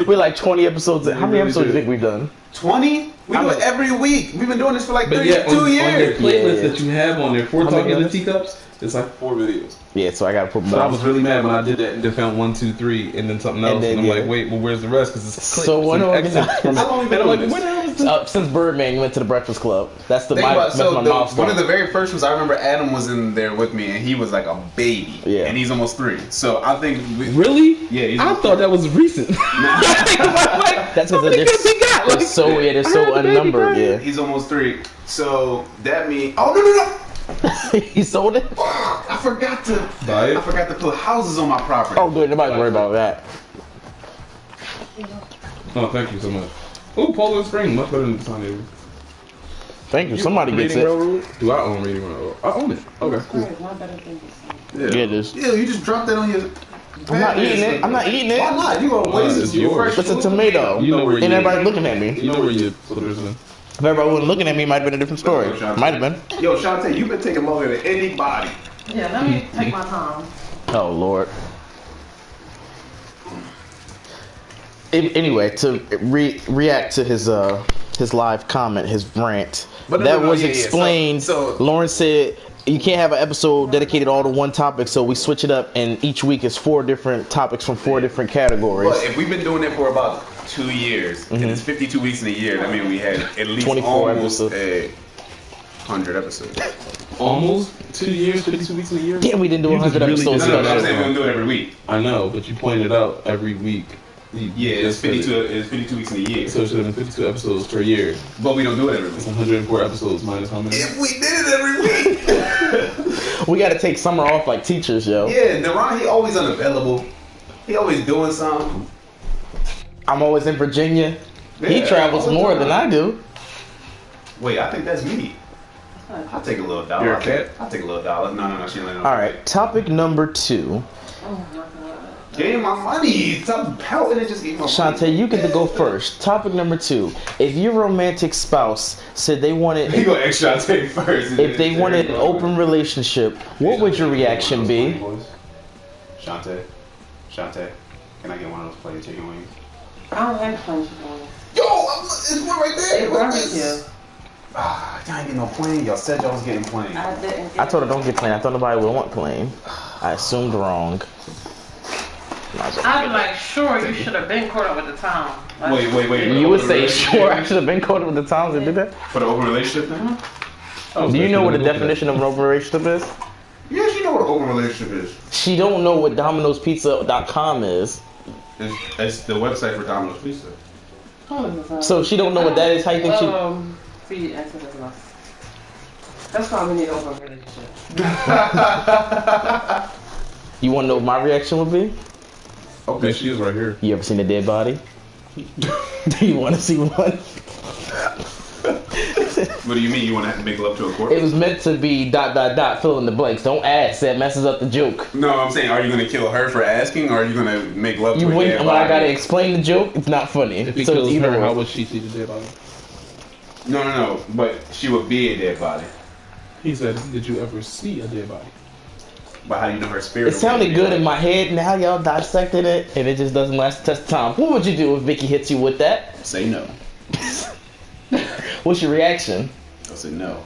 we're like 20 episodes. How many episodes do you think we've done? 20? We do it every week. We've been doing this for like But 2 yeah, on your years. playlist Yeah. that you have on there for How many talking to others? Teacups, it's like 4 videos. Yeah, so I gotta put them So I down. was really mad when I did that and then found 1, 2, 3 and then something else. And, then, I'm yeah. like, wait, well, where's the rest? Because it's clips So and unorganized. excerpts from it. How long have you And I'm been like, doing where the hell is this? Since Birdman went to the Breakfast Club. That's Think about, that's my milestone. one of the very first ones I remember, Adam was in there with me, and he was like a baby. Yeah. And he's almost 3. So I think Really? Yeah, he's I thought that was recent. That's How because many kids he got? Like, they're so I so had a baby unnumbered. girl. Yeah, he's almost 3. So that means no. he sold it. I forgot to Buy it? I forgot to put houses on my property. Oh, good. Nobody's worried about that. Oh, thank you so much. Oh, Poland Spring, much better than San Diego. Thank you. Somebody gets Reading it. Railroad? Do I own Reading Railroad? I own it. Okay, cool. It's not better than this. Yeah, it is. Yeah, you just dropped that on your. I'm not eating it. I'm not eating Why it. not? You gonna waste it's it? You yours. fresh It's a tomato. You know where And you- everybody looking at me. You know where your slippers in. If everybody wasn't looking at me, it might have been a different story. Might have been. Yo, Shantae, you've been taking longer than anybody. Yeah, let me take my time. Oh Lord. Anyway, to react to his live comment, his rant, But no, that no, was yeah, yeah. explained. So- Lawrence said you can't have an episode dedicated all to one topic, so we switch it up, and each week is 4 different topics from 4 different categories. But if we've been doing it for about 2 years, and it's 52 weeks in a year, that means we had at least 24 almost episodes. 100 episodes. Almost 2 years, 52 weeks in a year? Yeah, we didn't do You 100 just really episodes. did No, that. I'm saying we don't do it every week. I know, but you pointed out every week. Yeah, it's 52. It's 52 weeks in a year, So it should have been 52 episodes per year. but we don't do it every It's week. 104 episodes minus how many? If we did it every week. We got to take summer off like teachers, yo. Yeah, Naran, he always unavailable. He always doing something. I'm always in Virginia. He Yeah, travels all the more time. than I do. Wait, I think that's me. I'll take a little dollar. You're a cat? I'll take a little dollar. No, she ain't letting All right, topic number 2. Give me my money. Stop pouting and just give me my money. Shantae, you get to go first. Topic number 2. If your romantic spouse said they He wanted, gonna extra take first. if they wanted an open relationship, what would your reaction be? Shantae, can I get one of those plain chicken wings? I don't have plain chicken wings. Yo, it's one right there. It's barbecue. Ah, y'all ain't getting no plain. Y'all said y'all was getting plain. I didn't get I told her don't get plain. I thought nobody would want plain. I assumed wrong. I'm like, sure, you should have been caught up with the time. Like, Wait. You would say, sure, I should have been caught up with the times that did that? For the open relationship thing? Do you know what the definition of an open relationship is? Yeah, she know what an open relationship is. She don't know what Domino'sPizza.com is. It's the website for Domino's Pizza. So she don't know what that is. How you think she... See, answer this enough. That's why we need an open relationship. You want to know what my reaction would be? Okay, she is right here. You ever seen a dead body? Do you want to see one? What do you mean you want to have to make love to a corpse? It was meant to be ... fill in the blanks. Don't ask. That messes up the joke. No, I'm saying, are you going to kill her for asking, or are you going to make love to You a wouldn't. dead When I body? gotta explain the joke, it's not funny. If he So it's kills either her, or. how would she see the dead body? No. But she would be a dead body. He said, "Did you ever see a dead body?" But how do you know her spirit? It sounded good in my head. Now y'all dissected it, and it just doesn't last the test of time. What would you do if Vicky hits you with that? Say no. What's your reaction? I said no.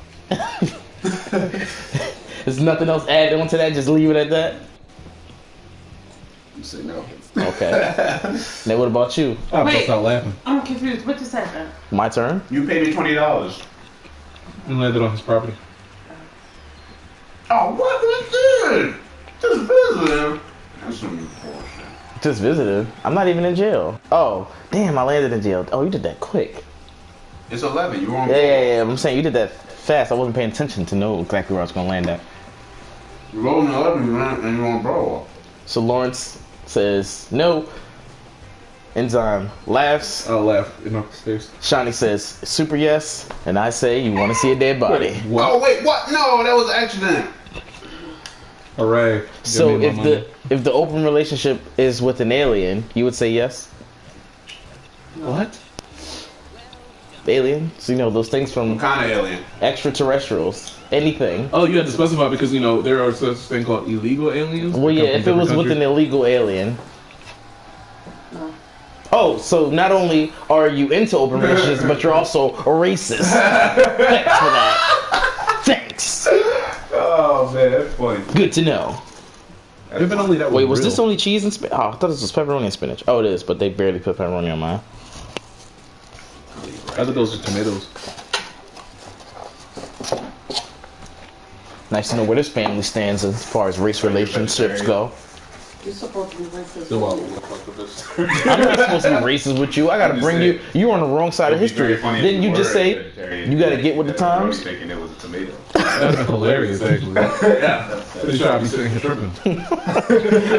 There's nothing else added onto that. Just leave it at that. You say no. Okay. Now what about you? I Wait. bust out laughing I'm confused. What just happened? My turn. You paid me $20. and landed on his property. Oh, what was this? Just visiting. That's some bullshit. Just visited. I'm not even in jail. Oh, damn! I landed in jail. Oh, you did that quick. It's 11. You were on. Yeah. I'm saying you did that fast. I wasn't paying attention to know exactly where I was gonna land at. You rolled in 11 and you on Broadway. So Lawrence says no. Enzyme laughs. I laughed in upstairs. Shawnee says super yes, and I say you want to see a dead body. What? Oh, wait, what? No, that was an accident. Hooray! So Give me my money. if the open relationship is with an alien, you would say yes. What? Alien, so you know those things from What kind of alien? extraterrestrials, anything. Oh, you had to specify because there are such thing called illegal aliens. Well, that yeah, come if it from was different with an countries. illegal alien. No. Oh, so not only are you into open relationships, but you're also a racist. Thanks for that. Thanks. Oh man, that's funny. Good to know. If only that was Wait, was real. this only cheese and spinach? Oh, I thought this was pepperoni and spinach. Oh, it is, but they barely put pepperoni on mine. I thought those were tomatoes. Nice to know where this family stands as far as race relationships go. You're supposed to be racist. So, I'm not supposed to be racist with you. I gotta I'm just bring you. You're on the wrong side of It'd be very history. funny if Didn't you were just a say vegetarian. you gotta get with the Everybody times? thinking it was a tomato. That'd be hilarious, actually. Yeah. Pretty sure I'd be sitting here tripping.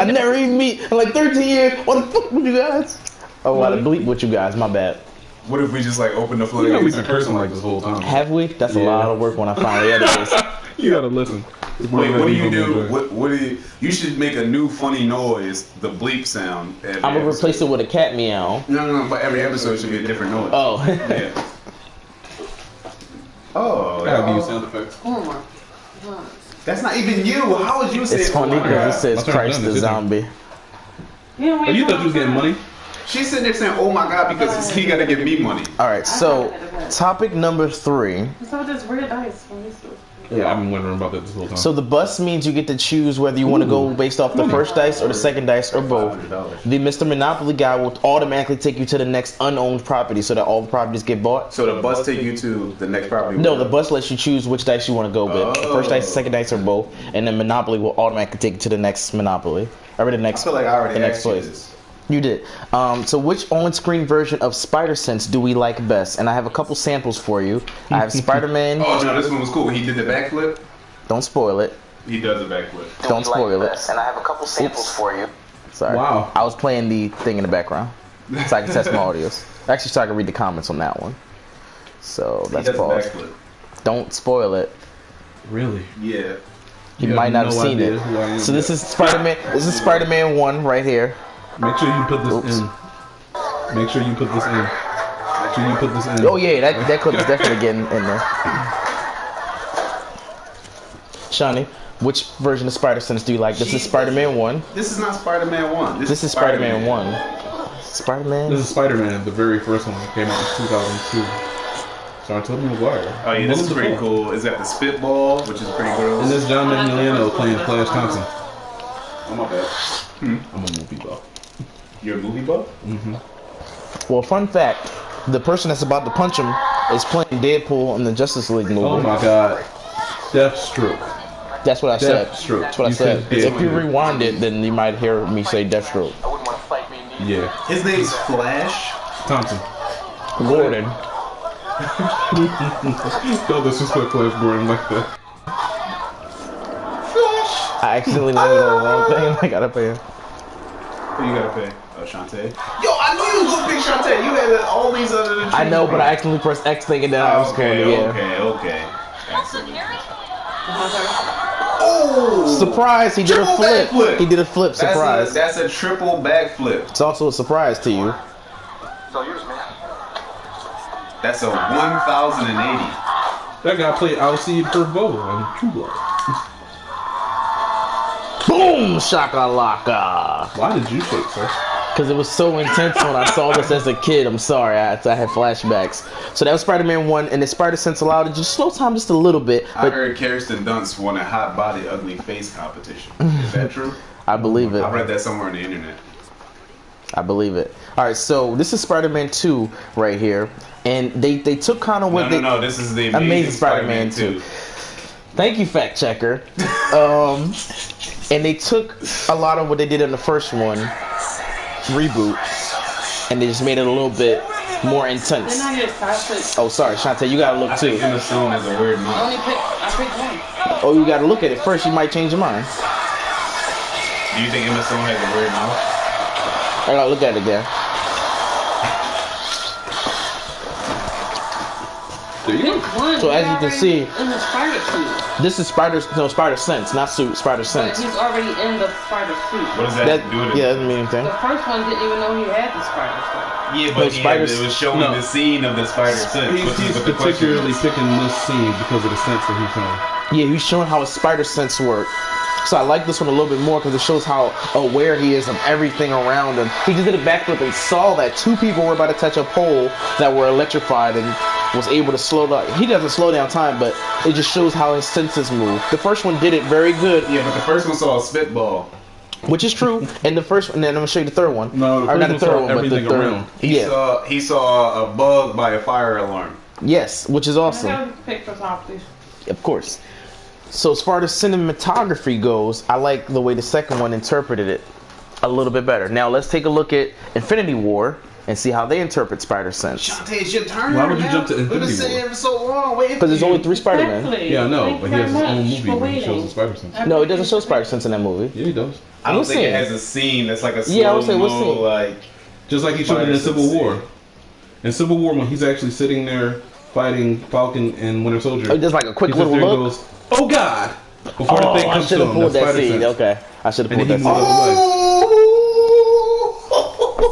I never even meet in like 13 years. What the fuck with you guys? Oh, I bleep with you guys. My bad. What if we just like open the You know we've floodgates? been cursing like this whole time. Have we? That's a Yeah. lot of work when I finally edit this. You gotta listen. Wait, what do you do? What do you? You should make a new funny noise, the bleep sound. every I'm gonna episode. replace it with a cat meow. No, but every episode should be a different noise. Oh. Yeah. Oh, I gotta give you sound effects. Oh my god. that's not even you. How would you say It's it? funny Oh my because it God. says My turn, Christ done, the it's your turn. zombie. Yeah, Oh, you thought you was getting money? She's sitting there saying, "Oh my God," because he got to give me money. Alright, so topic number 3. So this weird dice from this. Yeah, I've been wondering about that this whole time. So the bus means you get to choose whether you want to go based off the first dice or the second dice or both. $500. The Mr. Monopoly guy will automatically take you to the next unowned property so that all the properties get bought. So the bus take you to the next property? No, the bus lets you choose which dice you want to go with. The first dice, the second dice, or both, and then Monopoly will automatically take you to the next Monopoly or the I next. feel like I already the next asked you place. this. You did. So which on-screen version of Spider Sense do we like best? And I have a couple samples for you. I have Spider-Man. Oh no, this one was cool. He did the backflip. Don't spoil it. He does a backflip. Don't spoil it. And I have a couple samples for you. Sorry. Wow. I was playing the thing in the background so I can test my audios. Actually, so I can read the comments on that one. So He let's does a pause. backflip. Don't spoil it. Really? Yeah. He You might have not have no seen idea it. who I am So this yet. is Spider-Man. This is Spider-Man 1 right here. Make sure you put this Oops. in. Make sure you put this in. Make sure you put this in. Oh yeah, that clip is definitely getting in there. Shawnee, Which version of Spider Sense do you like? This is Spider-Man 1. This is not Spider-Man 1. This is Spider-Man 1. Spider-Man? This is Spider-Man, the very first one that came out in 2002. Starring Tobey Maguire. Oh yeah, this is pretty cool. Is that the Spitball, which is pretty gross? And this John Leguizamo playing Flash Thompson. Oh my bad. I'm a movie buff. You're a movie buff? Mm-hmm. Well, fun fact, the person that's about to punch him is playing Deadpool in the Justice League movie. Oh my god. Deathstroke. That's what I said. Deathstroke. That's what I said. If you rewind it, then you might hear me say Deathstroke. Yeah. His name's Flash Thompson. Gordon. Don't disrespect Flash Gordon like that. I accidentally landed on the wrong thing. I gotta pay him. Who you gotta pay? Oh, Shantae. Yo, I knew you was gonna pick Shantae. You had all these other. I know, but I accidentally pressed X thinking that I was going to, yeah. Okay. Oh! Surprise! He did a flip. Backflip. He did a flip. Surprise. That's a triple backflip. It's also a surprise to you. That's a 1,080. That guy played Alcide Pervo on True Blood. Boom! Shakalaka! Why did you shake, sir? Because it was so intense when I saw this as a kid. I'm sorry, I had flashbacks. So that was Spider-Man 1, and the Spider Sense allowed it to just slow time just a little bit. I heard Kirsten Dunst won a hot body, ugly face competition. Is that true? I believe it. I read that somewhere on the internet. I believe it. All right, so this is Spider-Man 2 right here, and they took kind of what No, this is the Amazing Spider-Man 2. Thank you, fact checker. And they took a lot of what they did in the first one, reboot, and they just made it a little bit more intense. Oh, sorry, Shantae, you gotta look too. Emma Stone has a weird mouth. I picked one. Oh, you gotta look at it first. You might change your mind. Do you think Emma Stone has a weird mouth? I gotta look at it again. So as you can see, in the spider suit. this is Spider Sense, not suit, Spider Sense. But he's already in the spider suit. What does that do to Yeah, that doesn't mean anything. The first one didn't even know he had the spider suit. Yeah, but Spiders- it was showing the scene of the spider sense. He's particularly picking this scene because of the sense that he's showing. Yeah, he's showing how his Spider Sense works. So I like this one a little bit more because it shows how aware he is of everything around him. He just did a backflip and saw that two people were about to touch a pole that were electrified and was able to slow down. He doesn't slow down time, but it just shows how his senses move. The first one did it very good. Yeah, but the first one saw a spitball. Which is true. And the first, and then I'm gonna show you the third one. No, the or not the first third one one, saw but the everything third. around. He saw a bug by a fire alarm. Yes, which is awesome. I got a picture top, please. Of course. So as far as cinematography goes, I like the way the second one interpreted it a little bit better. Now let's take a look at Infinity War and see how they interpret Spider Sense. Shantae, it's your turn. Why would you jump to We've been Infinity saying War? it for so long. Because there's only 3 Spider-Man. Exactly. Yeah, I know, Thank but you he has his very own much movie for where he shows waiting. the Spider Sense. No, it doesn't show Spider Sense in that movie. Yeah, he does. I don't think scene? it has a scene that's like a slow Yeah, I would say what scene? like. Just like he showed it in Civil War. In Civil War, when he's actually sitting there fighting Falcon and Winter Soldier, Oh, just like a quick he sits little there and look. goes, "Oh God!" Before the Oh, thing I comes should to have him, pulled that's that Spider seed. Sense. Okay, I should have And pulled he that moves seed. out the way.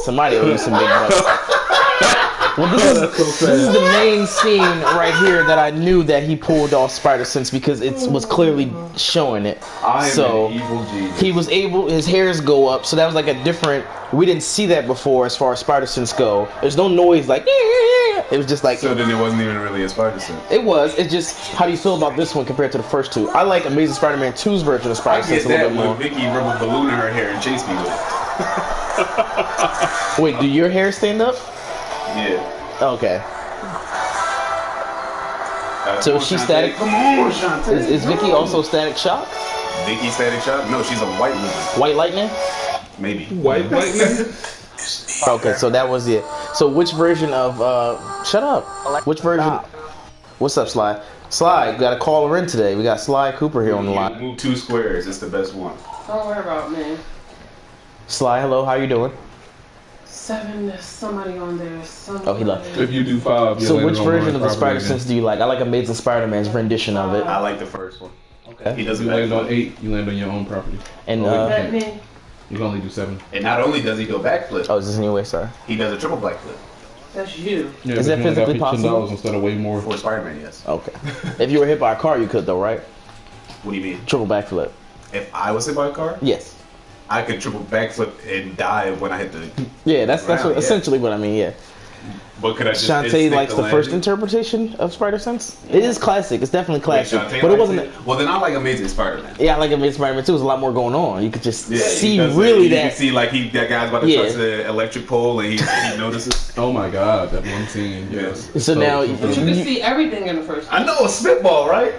Somebody owe you some big bucks. Well, this is the main scene right here that I knew that he pulled off Spider Sense because it was clearly showing it. I am So an evil genius. he was able, his hairs go up, so that was like a different. We didn't see that before as far as Spider Sense go. There's no noise like. It was just like. So then it wasn't even really a spider sense. It was. It's just how do you feel about this one compared to the first two? I like Amazing Spider-Man 2's version of I Spider get Sense a little that bit more. when Vicky rub a balloon in her hair and chase me with it. Wait, do your hair stand up? Yeah. Okay. So Come is she on, static? Shantae. Come on, Shantae. Is Vicky also Static Shock? Vicky Static Shock? No, she's a white woman. White Lightning? Maybe. White lightning. Okay, so that was it. So which version of shut up. Which version? What's up, Sly? Sly, we got a caller in today. We got Sly Cooper here on the line. Move 2 squares. It's the best one. Don't worry about me. Sly, hello, how you doing? 7, there's somebody on there. Somebody. Oh, he left. If you do 5, So which version of the Spider Sense do you like? I like Amazing Spider-Man's rendition of it. I like the first one. Okay. He If doesn't you land on backflip. 8, you land on your own property. And Let me. You can only do 7. And not only does he go backflip, oh, is this a new way, sorry? he does a triple backflip. That's you. Yeah, Is but that you only got physically $15 possible? instead of way more. For Spider-Man, yes. Okay. If you were hit by a car, you could though, right? What do you mean? Triple backflip. If I was hit by a car, Yes. I could triple backflip and die when I hit the. Yeah, that's Wow, yeah. essentially what I mean. Yeah. But could I just Shantae instinct likes the first landing? interpretation of Spider Sense. It is classic. It's definitely Wait, classic, Shantae but it likes wasn't. Well, then I like Amazing Spider-Man. Yeah, I like Amazing Spider-Man 2. There's a lot more going on. You could just see because, really you that. can see like that guy's about to touch the electric pole and he notices. Oh my god, that one scene. Yes. So now But you can see everything in the first. I know a spitball, right?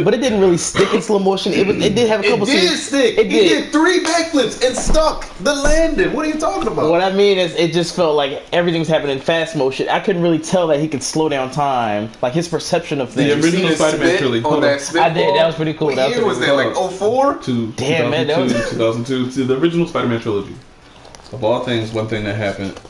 but it didn't really stick in slow motion. It did have a couple It did scenes. stick. It He did. did 3 backflips and stuck the landing. What are you talking about? What I mean is, it just felt like everything's happening in fast motion. I couldn't really tell that he could slow down time, like his perception of The things. original Seen the Spider-Man spit trilogy. on Hold that on. spitball? I did. That was pretty cool. What That was year pretty was cool. that? Like 04? To Damn, man, that 2002, to the original Spider-Man trilogy. Of all things, one thing that happened,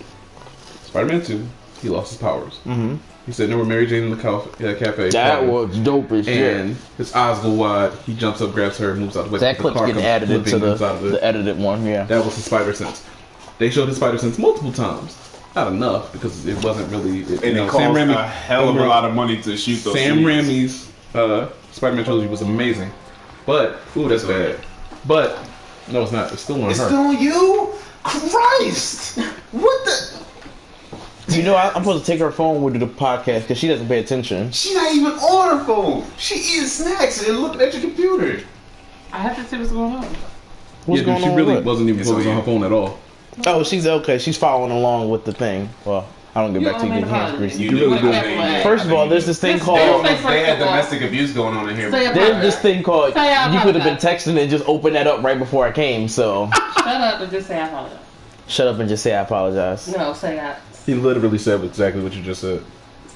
Spider-Man 2, he lost his powers. Mm-hmm. He said, "No, we're Mary Jane in the cafe." That talking. was dope as shit. And his eyes go wide. He jumps up, grabs her, and moves out the way. That The clip's car getting comes added into flipping, moves out of it. the edited one. Yeah. That was his Spider Sense. They showed his Spider Sense multiple times. Not enough because it wasn't really. And it cost a hell of a lot of money to shoot those Sam scenes. Raimi's Spider-Man trilogy was amazing, but ooh, that's bad. But no, it's not. It's still on It's her. still on you? Christ! What the? You know, I'm supposed to take her phone with the podcast because she doesn't pay attention. She's not even on her phone. She eating snacks and looking at your computer. I have to see what's going on. What's Yeah, going dude, she on really with it? wasn't even It's focused on on her phone at all. Oh, she's okay. She's following along with the thing. Well, I don't get You back to you. owe me Getting the hands apology. greasy. You really do. do. First of all, there's this thing This- called. this- They had domestic abuse going on in here. Say There's this thing called. Say I You could have been apologize. texting and just opened that up right before I came. So Shut up and just say I apologize. shut up and just say I apologize. No, say I. He literally said exactly what you just said.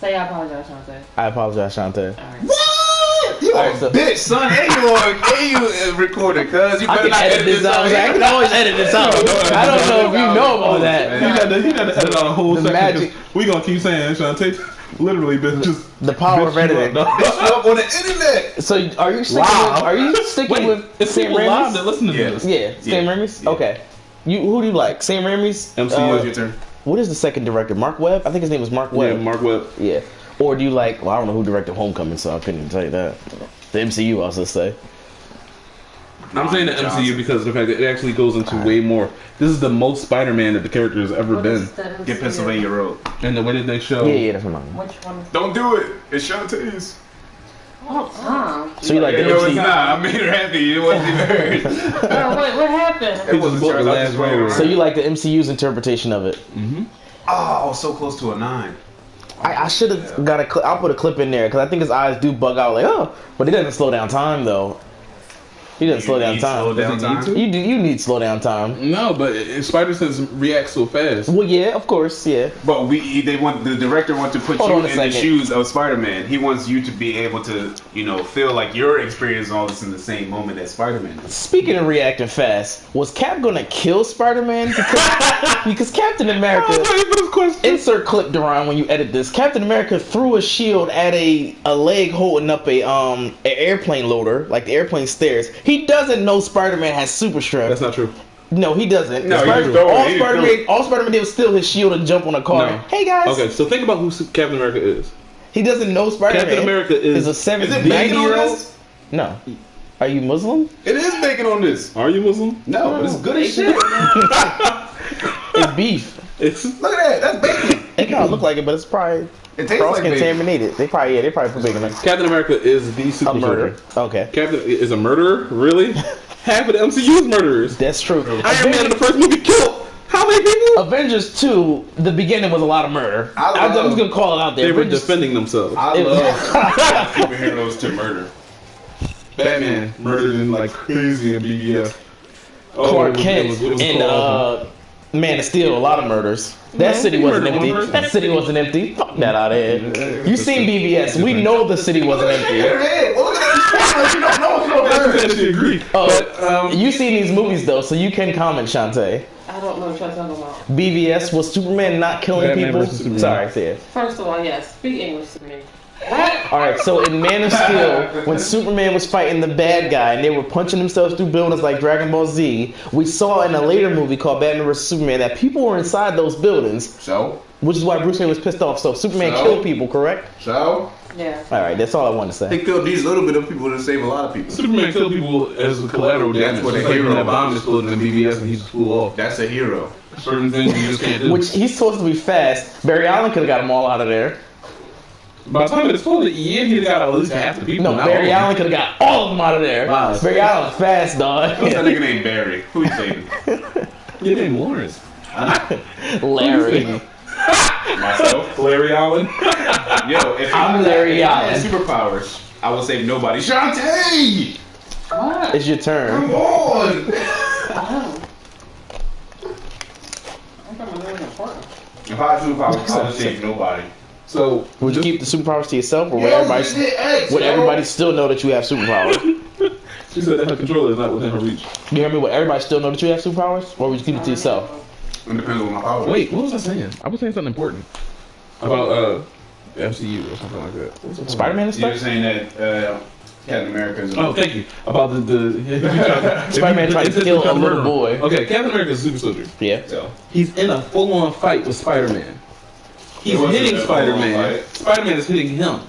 Say I apologize, Shantae. I apologize, Shantae. Alright. What? You Alright, a so- bitch, son. And you recording, cuz. You I better can not edit this out. I can always edit this out. I don't know if you know about that. He got to edit out a whole The section. magic- 'Cause we gonna keep saying Shantae literally been just The power of bitch you editing. up, dog. Bitch, you up on the internet. So are you sticking Wow. with? Are you sticking Wait, with it's Sam people live that Raimi's? listen to Yeah. this. Yeah, Sam Yeah. Raimi's. Yeah. Okay. Who do you like? Sam Raimi's. MCU. Your turn. What is the second director? Mark Webb. I think his name is Mark Yeah, Webb. Mark Webb. Yeah. Or do you like? Well, I don't know who directed Homecoming, so I couldn't even tell you that. The MCU, I'll just say. I'm saying the MCU because of the fact that it actually goes into way more. This is the most Spider-Man that the character has ever What been. is that Get Pennsylvania Road. And the way that they show. Yeah, that's what I mean. Which one? Don't do it. It's Shantae's. Oh, Tom. So you like the No, it's MCU? not. I made her happy. It wasn't even hers. Oh, wait, what happened? It was just bought the last row. So you like the MCU's interpretation of it? Oh, so close to a 9. I should have got a clip. I'll put a clip in there because I think his eyes do bug out like, oh, but it doesn't slow down time though. He doesn't slow down time. Slow down Does he need time. to? You need slow down time. No, but Spider-Sense reacts so fast. Well, yeah, of course, yeah. But the director wants to put Hold you on a in the second. shoes of Spider-Man. He wants you to be able to, feel like you're experiencing all this in the same moment that Spider-Man does. Speaking of reacting fast, was Cap gonna kill Spider-Man? Because Captain America. Insert clip, Duran, when you edit this. Captain America threw a shield at a leg holding up an airplane loader, like the airplane stairs. He doesn't know Spider-Man has super strength. That's not true. No, he doesn't. No, he just threw it. All Spider-Man did was steal his shield and jump on a car. No. Hey guys. Okay, so think about who Captain America is. He doesn't know Spider-Man. Captain America is a Is it bacon on 90-year-old. this? No. Are you Muslim? It is bacon on this. Are you Muslim? No, it's good as shit. It's beef. It's Look at that. That's bacon. It kind of look like it, but it's probably It tastes like bacon. cross-contaminated. They probably put bacon in it. Captain America is the super A murder. soldier. Okay. Captain is a murderer, really? Half of the MCU is murderers. That's true. Iron Man in the first movie killed how many people? Avengers 2, the beginning was a lot of murder. I'm just gonna call it out there. They were Avengers- defending themselves. I It was- love superheroes to murder. Batman murdered him like crazy in BVS. Clark it Kent was and called- Man of Steel, a lot of murders. That city he wasn't murdered one empty. person. That city wasn't empty. Fuck that out of here. You seen BVS? We know the city wasn't empty. Hey, well, look at that. You don't know it's I actually agree. Oh, you seen these movies though, so you can comment, Shantae. I don't know what you're talking about. BVS was Superman not killing Batman people. versus Superman. Sorry, say it. First of all, yes, speak English to me. All right, so in Man of Steel, when Superman was fighting the bad guy and they were punching themselves through buildings like Dragon Ball Z, we saw in a later movie called Batman vs Superman that people were inside those buildings, So? which is why Bruce Wayne was pissed off. So Superman killed people, correct? So? Yeah. All right, that's all I want to say. They killed these little bit of people to save a lot of people. Superman killed people as a collateral damage. That's what a Just like hero when that is. bomb exploded in BBS and he just flew off. That's a hero. Certain things you just can't do. Which he's supposed to be fast. Barry Allen could have got them all out of there. By the time it exploded, yeah, he'd got at least half the people. No, not Barry all. Allen could have got all of them out of there. Wow. Barry Allen's fast, dog. What's that nigga named Barry? Who you saving? Your name Lawrence. Larry. Myself? Larry Allen. Yo, if I'm I Larry had Allen. superpowers, I would save nobody. Shantae! What? It's your turn. Come on! Oh. I thought my name was important. If I had superpowers, I would save nobody. So, Would you keep the superpowers to yourself, or would Yo, everybody, this is X, would yo. everybody still know that you have superpowers? she said that her controller is not within her reach. You hear me? Would everybody still know that you have superpowers, or would you keep it to yourself? It depends on my power. Wait, what was I saying? I was saying something important about MCU or something like that. Spider-Man and You're stuff. saying that Captain America is Oh, thank you. About Spider-Man tried to kill a little boy. Okay, Captain America is a super soldier. Yeah. So, He's in a full-on fight with Spider-Man. He's It wasn't hitting a full-on Spider-Man. fight. Spider-Man is hitting him.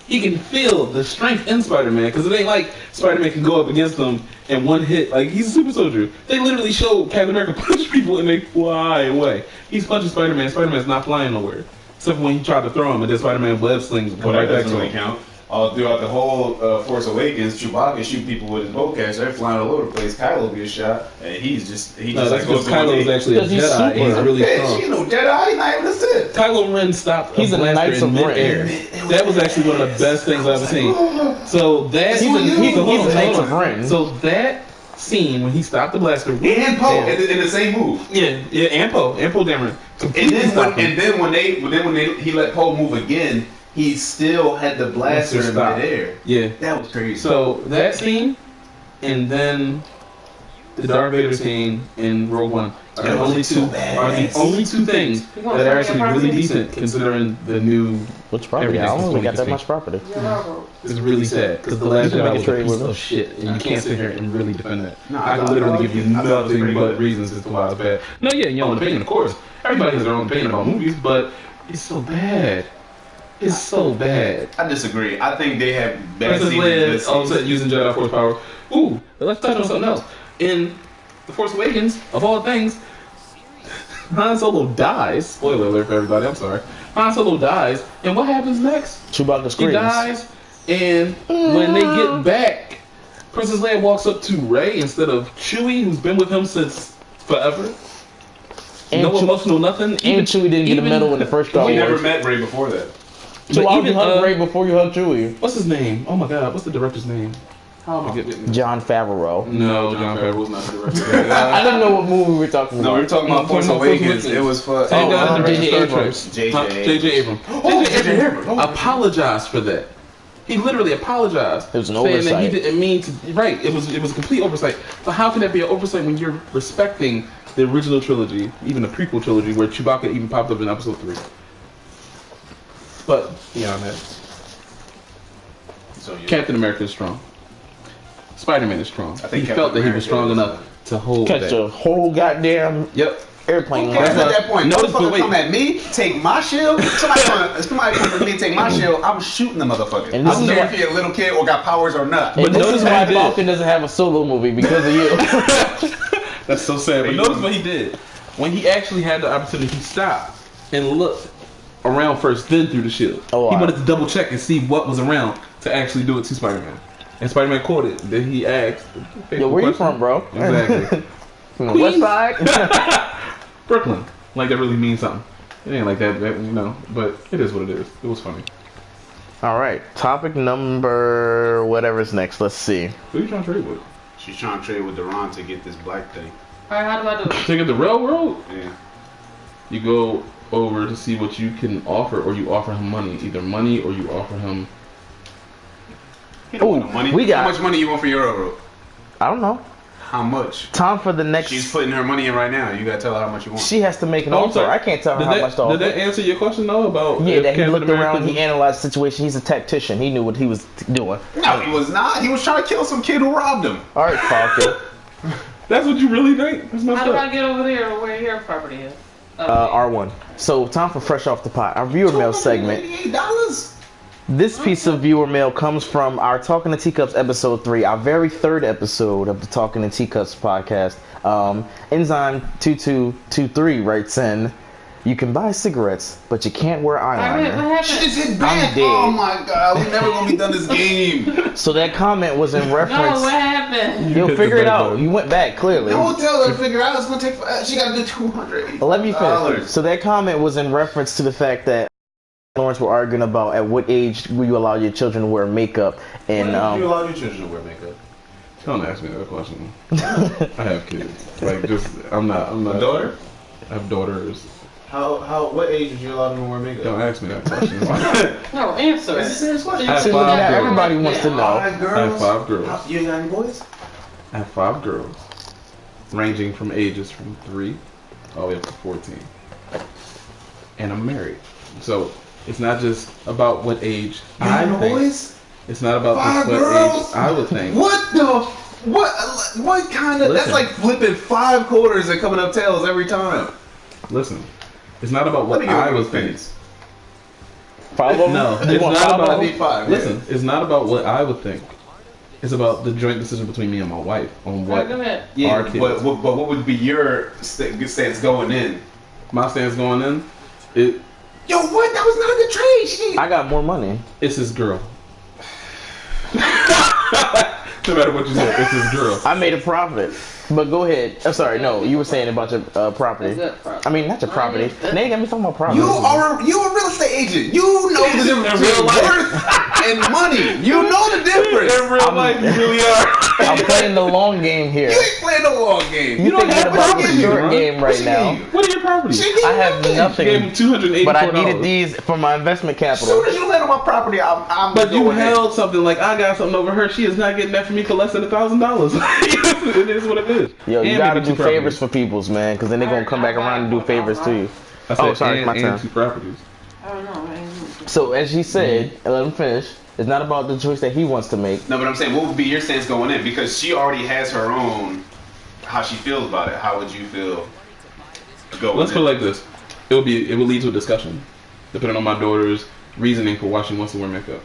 He can feel the strength in Spider-Man because it ain't like Spider-Man can go up against him in one hit. Like, he's a super soldier. They literally show Captain America punch people and they fly away. He's punching Spider-Man. Spider-Man's not flying nowhere. Except for when he tried to throw him and then Spider-Man web slings and come but right that back doesn't to really him. count. All throughout the whole Force Awakens, Chewbacca shoot people with his bowcaster. They're flying all over the place. Kylo gets shot, and he No, just that's like because goes to Kylo one is knee. actually a Because he's Jedi and he's super. really Bitch, strong. you know Jedi, he's not even a Sith. Kylo Ren stopped He's a blaster Knights in of Ren. midair. That was actually one of the best things I've ever seen. So that He's a Knights Knights of Ren. So that scene when he stopped the blaster And Poe in the same move. yeah, and Poe Dameron. And then when he let Poe move again, he still had the blaster in Stop. midair. Yeah. That was crazy. So that scene, and then the Darth Vader scene in Rogue One are the only two things that are actually really decent considering the new. Which property? I Everything's don't really got that 20%. much property. It's really sad because the last You can Jedi make a was a trade piece with of him. shit, and you can't sit here and really defend that. No, I can literally give you nothing but reasons as to why it's bad. No, yeah, your own opinion, of course. Everybody has their own opinion about movies, but it's so bad. It's so bad. I disagree. I think they have better Princess scenes than this Leia all of a season. sudden using Jedi Force power. Ooh, let's touch on something else. In The Force Awakens, of all things, Han Solo dies. Spoiler alert for everybody, I'm sorry. Han Solo dies, and what happens next? Chewbacca He screams. dies, and when they get back, Princess Leia walks up to Rey instead of Chewie, who's been with him since forever. And No Chewie- emotional nothing. And Chewie didn't get a medal in the first Star We never Wars. met Ray before that. So why would you even, hug Ray before you hug Chewie? what's his name? Oh my God, what's the director's name? How am I getting? John Favreau. No, John Favreau was not the director. I didn't know what movie we were talking No, we about. were talking about Force Awakens. It was for Same guy that directed J.J. Star Trek. Abrams. J.J. Abrams. Oh, J.J. Abrams Oh. apologized for that. He literally apologized. It was an saying that oversight. he didn't mean to. Right. It was a complete oversight. But how can that be an oversight when you're respecting the original trilogy, even the prequel trilogy, where Chewbacca even popped up in Episode 3? But beyond that, So, yeah. Captain America is strong. Spider-Man is strong. I think He Captain felt that he was America strong is, enough to hold Catch that. the whole goddamn Yep. airplane. Okay, line. at that point, Notice, but motherfucker wait. come at me, take my shield. Somebody come at me, take my shield. I'm shooting the motherfucker. And this I don't is care why- if you're a little kid or got powers or not. And But this notice is what why he did. Falcon doesn't have a solo movie because of you. That's so sad. But notice what he did. When he actually had the opportunity, he stopped and looked around first, then threw the shield. Oh, he wow. wanted to double check and see what was around to actually do it to Spider-Man. And Spider-Man caught it. Then he asked, Yo, where you from, bro? Exactly. From the west side? Brooklyn. Like, that really means something. It ain't like that, you know, but it is what it is. It was funny. All right. Topic number whatever's next. Let's see. Who are you trying to trade with? She's trying to trade with Duran to get this black thing. Alright, how do I do it? Take it the railroad? Yeah. You go over to see what you can offer, or you offer him money. Either money or you offer him. He don't want Ooh, no money. we got- How much money you want for your railroad? I don't know. How much? Time for the next. She's putting her money in right now. You gotta tell her how much you want. She has to make an Oh, I'm offer. sorry. I can't tell her Did how that, much to offer. did that answer your question though about Yeah, if that he Captain looked America around, he analyzed the situation. He's a tactician. He knew what he was doing. No, he was not. He was trying to kill some kid who robbed him. All right, Falcon. That's what you really think? That's messed How do I up. get over there where your property is? R1. So, time for Fresh Off the Pot, our viewer mail segment. $88? This piece of viewer mail comes from our Talking to Teacups episode 3, our very third episode of the Talking to Teacups podcast. Enzyme 2223 writes in, you can buy cigarettes, but you can't wear eyeliner. What happened? She just hit I'm back. dead. Oh my god, we never gonna be done this game. So that comment was in No, reference. what happened? You'll hit the figure it back out. button. You went back, clearly. Don't tell her to figure it out. It's gonna take. She gotta do $200. Let me finish. So that comment was in reference to the fact that Lawrence were arguing about at what age will you allow your children to wear makeup, and You allow your children to wear makeup? Don't ask me that question. I have kids. Like, just I'm not. A daughter? I have daughters. What age did you allow them to wear makeup? Don't ask me that question. No, answer. It's a serious question. I have See, five now girls. everybody wants to know. 5 girls? I have 5 girls. You ain't got any boys? I have 5 girls, ranging from ages from 3 all the way up to 14, and I'm married. So it's not just about what age You I got no think. boys? It's not about 5 just what girls? age I would think. What the? What kind of? That's Listen. like flipping 5 quarters and coming up tails every time. Listen, it's not about what Let me get I one would of think. these. 5 of them? No, You it's want not 5 of about. them? I need 5. Listen, it's not about what I would think. It's about the joint decision between me and my wife on what Go ahead. Yeah, our kids. but what would be your stance going in? My stance going in. It Yo, what? That was not a good trade. Shit. I got more money. it's his girl. No matter what you say, it's his girl. I made a profit. But go ahead. I'm sorry, no, you were saying about your property. That's it, bro. I mean, not your property. Now you got me talking about property. You a real estate agent. You know the difference between worth and money. You know the difference. In real life, you really are. I'm playing the long game here. You ain't playing the long game. You don't thinking have about the property, short bro. game right What now. you mean? What are your properties? She gave I me have nothing. Gave him nothing. $284. But I needed these for my investment As capital. soon as you land on my property, I'm But you going in. held something like I got something over her. She is not getting that from me for less than $1,000. It is what it is. Yo, you And gotta maybe do 2 favors properties. for peoples, man, because then they're gonna come back around and do favors to you. I said, Oh, sorry, my and turn. 2 properties. I don't know, man. So as she said, and let him finish, it's not about the choice that he wants to make. No, but I'm saying, what would be your stance going in? Because she already has her own, how she feels about it. How would you feel going Let's in? put it like this. It will lead to a discussion, depending on my daughter's reasoning for why she wants to wear makeup.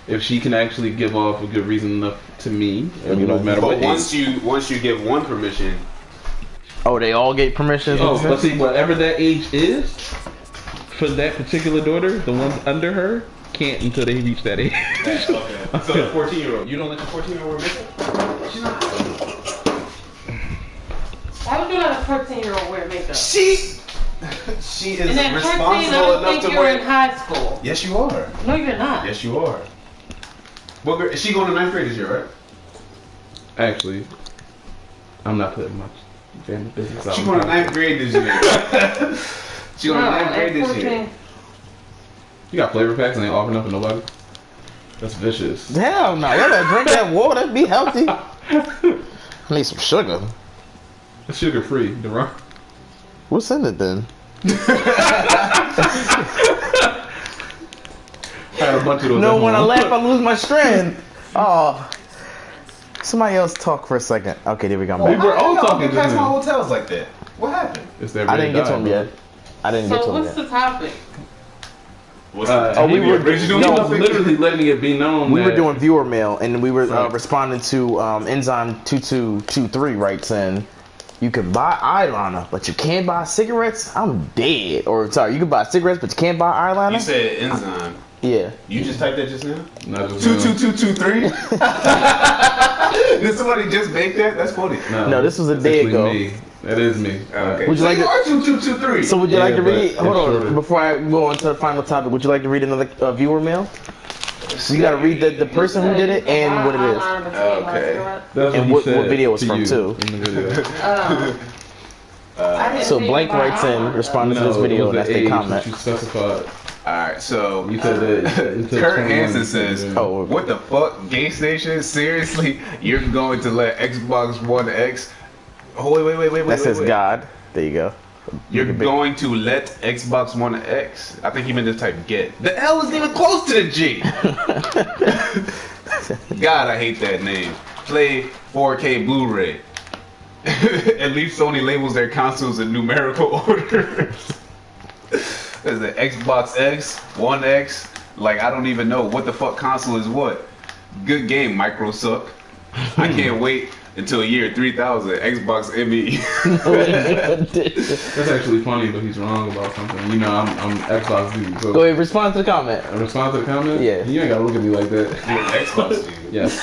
If she can actually give off a good reason enough to me, no matter what But age. once you give one permission, Oh, they all get permission? Oh, but see, whatever that age is, for that particular daughter, the ones under her can't until they reach that age. okay. So the 14-year-old, you don't let your 14-year-old wear makeup? She's not. Why would you let a 14-year-old wear makeup? She is And at 14, I responsible don't enough think to you're in wear. high school. Yes, you are. No, you're not. Yes, you are. What grade? She going to 9th grade this year, right? Actually, I'm not putting much family business out. She going to 9th grade this year. She going to 9th grade this year. You got flavor packs and they offering up for nobody? That's vicious. Hell no, y'all better drink that water, be healthy. I need some sugar. It's sugar free, Deron. What's in it then? I had a bunch of those. No, at when I home. laugh, I lose my strand. Oh. Somebody else talk for a second. Okay, there we go. I'm We back. were all Y'all talking get just past my now. hotels like that. What happened? It's their I didn't get to him bro. yet. I didn't get So to him what's yet. the topic? Oh, we were- original. no, was literally letting it be known. We were that- doing viewer mail, and we were Right. responding to Enzyme 2223 writes in, you can buy eyeliner, but you can't buy cigarettes? I'm dead. Or, sorry, you can buy cigarettes, but you can't buy eyeliner? You said enzyme. Yeah. You just typed that just now? Not just now. 22223. Did somebody just make that? That's funny. No, this was a that's day actually ago. Me. That is me. Okay. Would you like to- are 2223? So would you Yeah, like to but read? it's Hold on, shorter. before I go on to the final topic, would you like to read another viewer mail? You gotta read the person who did it and what it is. Okay. That's And he what said video it's to from, you too. in the video. So Blank writes in, responding to this No, video, it and was that's the their age comment. that you specified. Alright, so You said that until Kurt 21, Hansen says, yeah. Oh, what the fuck, gay station? Seriously? You're going to let Xbox One X... Oh, wait. That says wait. God. There you go. You're going to let Xbox One X... I think he meant to type get. The L isn't even close to the G! God, I hate that name. Play 4K Blu-ray. At least Sony labels their consoles in numerical order. There's the Xbox X, One X, Like, I don't even know what the fuck console is what. Good game, micro suck. I can't wait until year 3000. Xbox ME. That's actually funny, but he's wrong about something. You know, I'm Xbox dude. So Go ahead, respond to the comment. respond to the comment? Yeah. You ain't gotta look at me like that. Xbox dude. Yes.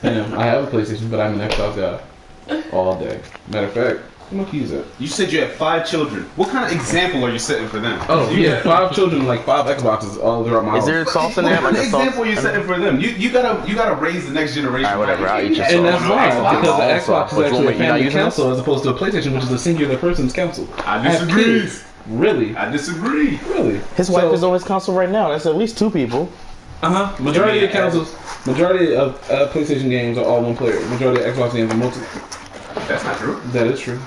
Damn, I have a PlayStation, but I'm an Xbox guy. All day. Matter of fact, where my keys at? You said you have 5 children. What kind of example are you setting for them? Oh, yeah, 5 children, like 5 Xboxes all throughout my house. Is there a sauce in What there? kind Like of a sauce? example are you setting for them? You gotta raise the next generation. Alright, whatever, I'll eat your And that's sauce. why, Xbox. because the Xbox Sauce. is Which actually one, a you're not family using console as opposed to a PlayStation, which is a singular person's console. I As disagree. kids. Really? I disagree. Really? His wife is on his console right now. That's at least 2 people. Majority of consoles, majority of PlayStation games are all one player. Majority of Xbox games are multi. That's not true. That is true.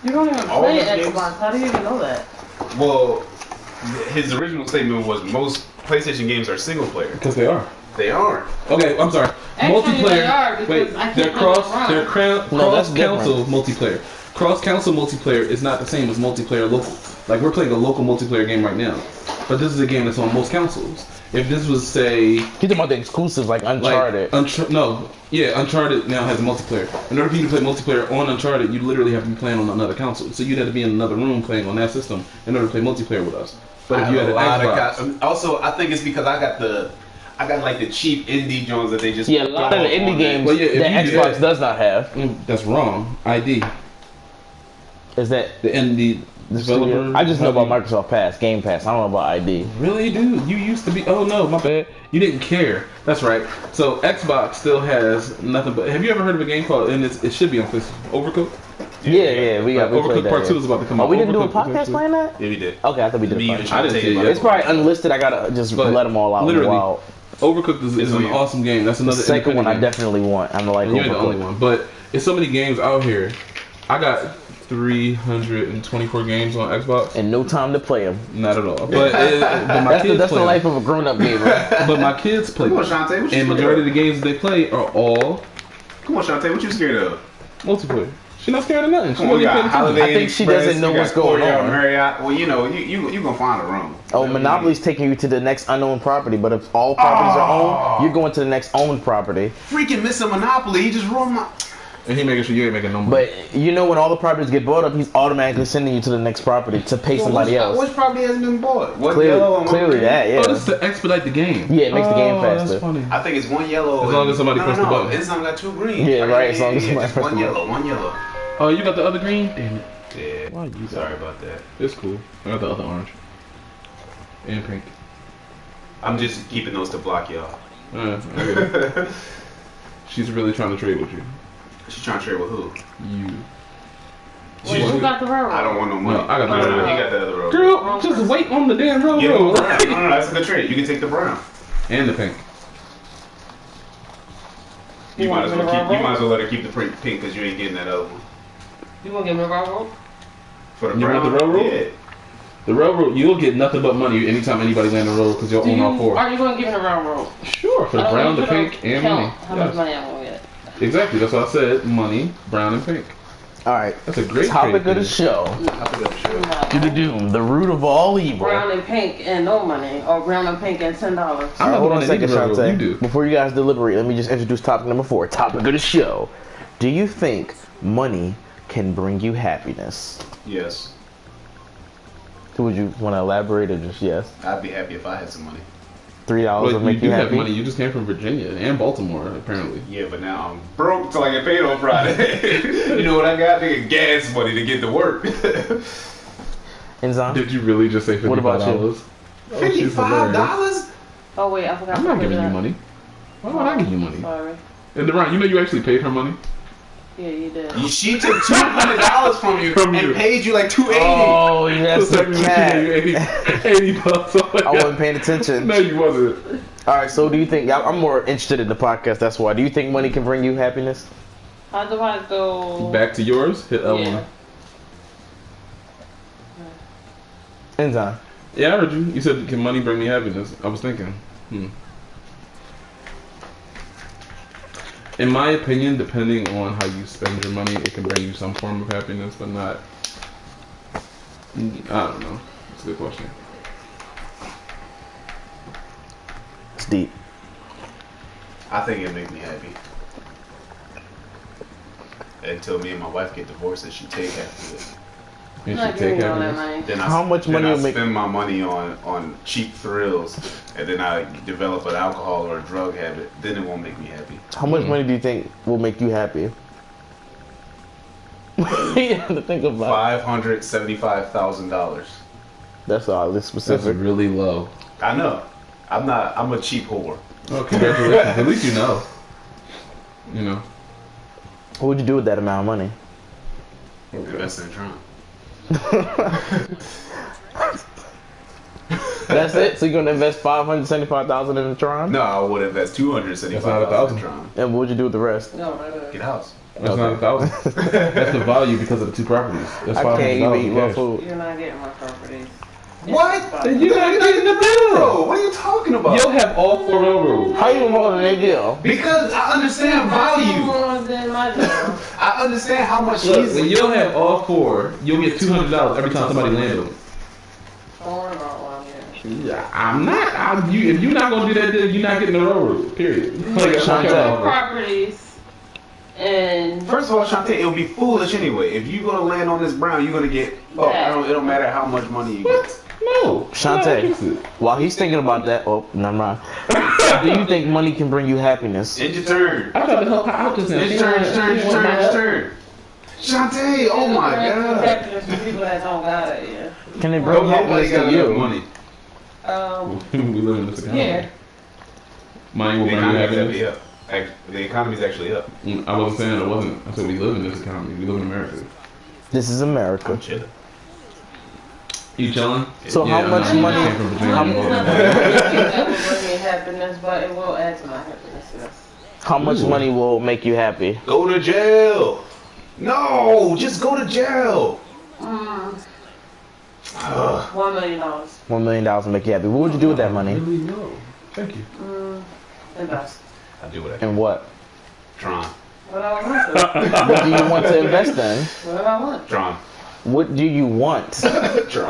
You don't even All play those games? Xbox. How do you even know that? Well, his original statement was most PlayStation games are single player. Because they are. They aren't. Okay, I'm sorry. Actually, they are, Multiplayer. because Wait, I they're can't play cross. LeBron. They're No, that's cross console multiplayer. Cross console multiplayer is not the same as multiplayer local. Like we're playing a local multiplayer game right now, but this is a game that's on most consoles. If this was say You talking about the exclusives like Uncharted? Uncharted now has a multiplayer. In order for you to play multiplayer on Uncharted, you literally have to be playing on another console. So you'd have to be in another room playing on that system in order to play multiplayer with us. But if you had an Xbox, Also, I think it's because I got like the cheap indie joints that they just Yeah, a lot of the indie games Well, yeah, if that you do Xbox that- does not have. that's wrong. ID, Is that the indie developer. I just know about Microsoft Pass, Game Pass. I don't know about ID. Really, dude? You used to be. Oh no, my bad. You didn't care. That's right. So Xbox still has nothing but. Have you ever heard of a game called? And it should be on PlayStation. Overcooked. Yeah, we played Overcooked that. Part 2 Yeah. is about to come Oh, out. we didn't do a Overcooked podcast Part playing that? Yeah, we did. Okay, I thought we did. Me a even podcast. trying to didn't tell see you it about yet. It's probably unlisted. I gotta just But let them all out in the literally, wild. Overcooked is It's an on you. awesome game. That's The another. second one I independent definitely want. I'm like, game. You ain't the only Overcooked. one, but it's so many games out here. I got 324 games on Xbox. And no time to play them. Not at all. But my kids That's the play life them. of a grown-up gamer. But my kids play Come on, them. Shantae, what you And scared majority of? of the games they play are all Come on, Shantae, what you scared of? multiplayer. She's not scared of nothing. She Come on, wasn't we paying got attention. Holiday I think she doesn't know we got what's going Courtyard, on. Marriott. Well, you know, you gonna find a room. Oh, Monopoly's taking you to the next unknown property, but if all properties are owned, you're going to the next owned property. Freaking Mr. Monopoly, he just ruined my. And he making sure you ain't making no money. But you know when all the properties get bought up, he's automatically sending you to the next property to pay somebody else. Which property hasn't been bought? One yellow and one Clearly green? that, yeah. Oh, this is to expedite the game. Yeah, it makes the game faster. That's funny. I think it's one yellow. As long as somebody no, press the button. It's not got 2 green. Yeah, right, as long as somebody just press one the yellow, one yellow. Oh, you got the other green? Damn it. Yeah. Why you Sorry about that. It's cool. I got the other orange. And pink. I'm just keeping those to block y'all. I get it. She's really trying to trade with you. She's trying to trade with who? You. Wait, who got the railroad? I don't want no money. No, I got the no, railroad. he got the other road. Girl, just wait on the damn Get the railroad. brown. No, that's a good trade. You can take the brown. And the pink. You might as well want keep. the You might as well let her keep the pink because you ain't getting that other one. You gonna give me the railroad? For the You want brown, the railroad? Yeah. The railroad, you'll get nothing but money anytime anybody land the road because you'll own all 4. Are you gonna give me the railroad? Sure, for the I don't brown, want the you to pink, and count money. How much Yes. money I'm gonna get? Exactly, that's what I said. Money, brown, and pink. All right. That's a great Topic trade of the show. No. The root of all evil. Brown and pink and no money, or brown and pink and $10. All I'm right, not hold the on one a that need second, the railroad. Shantae. You do. Before you guys deliberate, let me just introduce topic number 4. Topic of the show. Do you think money can bring you happiness? Yes. Would you want to elaborate or just yes? I'd be happy if I had some money. $3 But would you make do you have happy? money. You just came from Virginia and Baltimore, apparently. Yeah, but now I'm broke till I get paid on Friday. You know what I got? Nigga, gas money to get to work. Enzon? Did you really just say $55? What about you? Oh, she's hilarious. $55? Oh wait, I forgot. I'm to not put giving you that. money. Why would I give you money? Sorry. And Deron, you know you actually paid her money? Yeah, you did. She took $200 from you From and you. paid you like $280. Oh, yes, So the technically she cat. gave you 80 bucks. I wasn't paying attention. No, you wasn't. All right, so do you think I'm more interested in the podcast? That's why. Do you think money can bring you happiness? How do I go? Back to yours. Hit L1. Yeah. Enzon. Yeah, I heard you. You said, can money bring me happiness? I was thinking, In my opinion, depending on how you spend your money, it can bring you some form of happiness, but not... I don't know. That's a good question. deep. I think it'd make me happy. Until me and my wife get divorced and she take half of it. You I'm not should take giving you all that happiness. money. Then How much money I will make- spend my money on cheap thrills, and then I develop an alcohol or a drug habit. Then it won't make me happy. How much money do you think will make you happy? You have to think about. $575,000. That's oddly That's specific. really low. I know. I'm a cheap whore. Oh, congratulations. At least you know. You know. What would you do with that amount of money? Invest in Trump. That's it. So you're gonna invest $575,000 in the Tron? No, I would invest $275,000 in Trump. And what would you do with the rest? No, right. Get a house. That's not $1,000. That's the value because of the two properties. That's I can't even eat $500 raw cash. food. You're not getting my properties. What? Then you're not getting the bill. What are you talking about? You'll have all 4 railroads. How you more than a deal? Because I understand value. More than my deal. I understand how much Look, he's. when you'll have all 4, you'll get $200 every time somebody lands them. Don't worry about what I'm getting. Yeah, I'm not. If you're not gonna do that deal, you're not getting the railroad. Period. Like, Shante. okay, Properties. And First of all, Shantae, it'll be foolish anyway. If you're gonna land on this brown, you're gonna get. Oh, Yeah. it don't matter how much money you get. What? No. Shantae, while he's thinking about that, oh, never mind. Do you think money can bring you happiness? It's your turn. I tried to help her out just now. It's your turn. It's your turn. It's your turn. It's your turn. Shantae, oh my god. happiness for people that don't got it, yeah. Can they bring Nobody happiness got to enough you? money. We live in this economy. Yeah. Money will The bring you economy's happiness. actually up. The economy's actually up. I wasn't saying it wasn't. I said we live in this economy. We live in America. This is America. I'm chilling. You chilling? So how much I money? came from Virginia. How, Money is not that will bring me happiness, but it will add to my happiness, yes. how much money will make you happy? Go to jail. No, just go to jail. $1 million. $1 million will make you happy. What would you do with that money? Really low. Thank you. Invest. I do what I can. And what? Tron. What I want to. What do you want to invest in? What I want. Tron. What do you want? I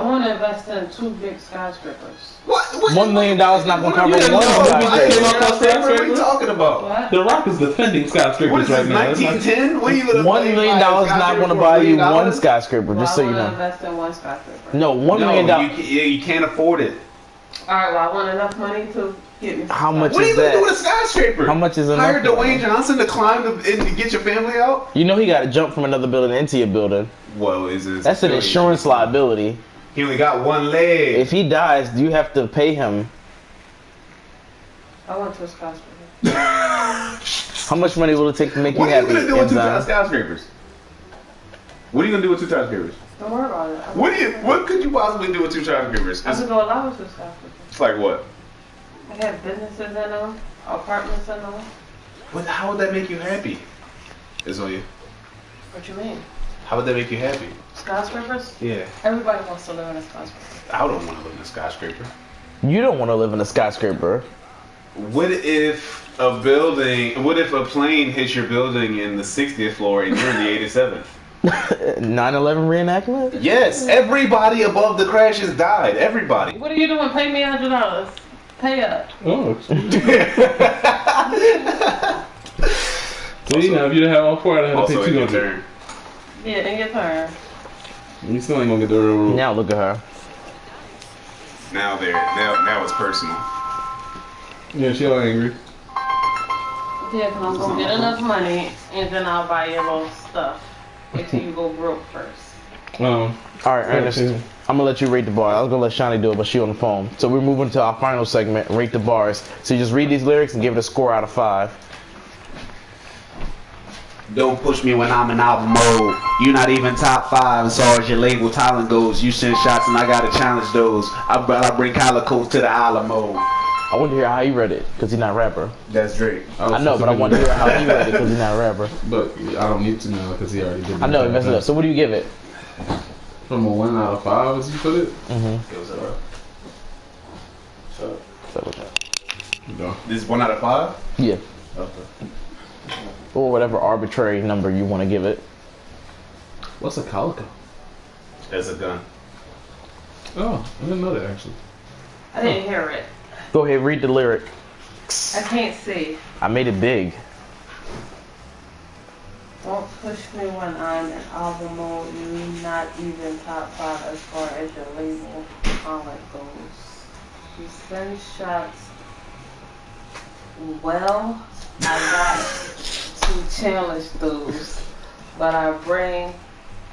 want to invest in 2 big skyscrapers. What? $1 million not gonna cover You one know, skyscraper. What are you talking about? What? The Rock is defending skyscrapers What is right this, now. That's not- 1910? What are you gonna $1 million not gonna buy you one skyscraper, just so you I want to know. invest in 1 skyscraper. No, $1 million. You can't afford it. Alright, well, I want enough money to get me. How much What are is you gonna do with a that? skyscraper? How much is enough? Hire Dwayne Johnson to climb and to get your family out? You know he got to jump from another building into your building. Well, is this? That's an insurance liability. He only got one leg. If he dies, you have to pay him. I want 2 skyscrapers. How much money will it take to make What you are you happy? gonna do with 2 Enzyme? skyscrapers? What are you gonna do with 2 skyscrapers? Don't worry about it. What could you possibly do with 2 skyscrapers? I could go allow 2 skyscrapers. It's like what? I have businesses in them, apartments in them. How would that make you happy? It's on you. What you mean? How would that make you happy? Skyscrapers? Yeah. Everybody wants to live in a skyscraper. I don't want to live in a skyscraper. You don't want to live in a skyscraper. What if a plane hits your building in the 60th floor and you're in the 87th? 9/11 reenactment? Yes, everybody above the crash has died. Everybody. What are you doing? Pay me $100. Pay up. Oh. So you know, if you have all 4, I'd have to Also, pay in your 200. turn. Yeah, in your turn. You still ain't gonna get the railroad. Now look at her. Now it's personal. Yeah, she all angry. Yeah, because I'm going to get enough money and then I'll buy your little stuff until you go broke first. All right, Ernest. I'm gonna let you rate the bar. I was gonna let Shawnee do it, but she on the phone. So we're moving to our final segment, rate the bars. So you just read these lyrics and give it a score out of 5. Don't push me when I'm in album mode. You're not even top 5 as far as your label talent goes. You send shots and I gotta challenge those. I bring Calico to the Alamo. I want to hear how he read it, because he's not a rapper. That's Drake. I know, but I want to hear how he read it, because he's not a rapper. But I don't need to know because he already did. I know, he messed it up. So what do you give it? From a 1 out of 5, as you put it. Mm-hmm. It was a... So, You know. this is 1 out of 5? Yeah. Okay. Or whatever arbitrary number you want to give it. What's a calico? That's a gun. Oh, I didn't know that actually. I didn't hear it. Go ahead, read the lyric. I can't see. I made it big. Don't push me when I'm in album mode. You're not even top 5 as far as your label comment goes. You send shots. Well, I got to challenge those, but I bring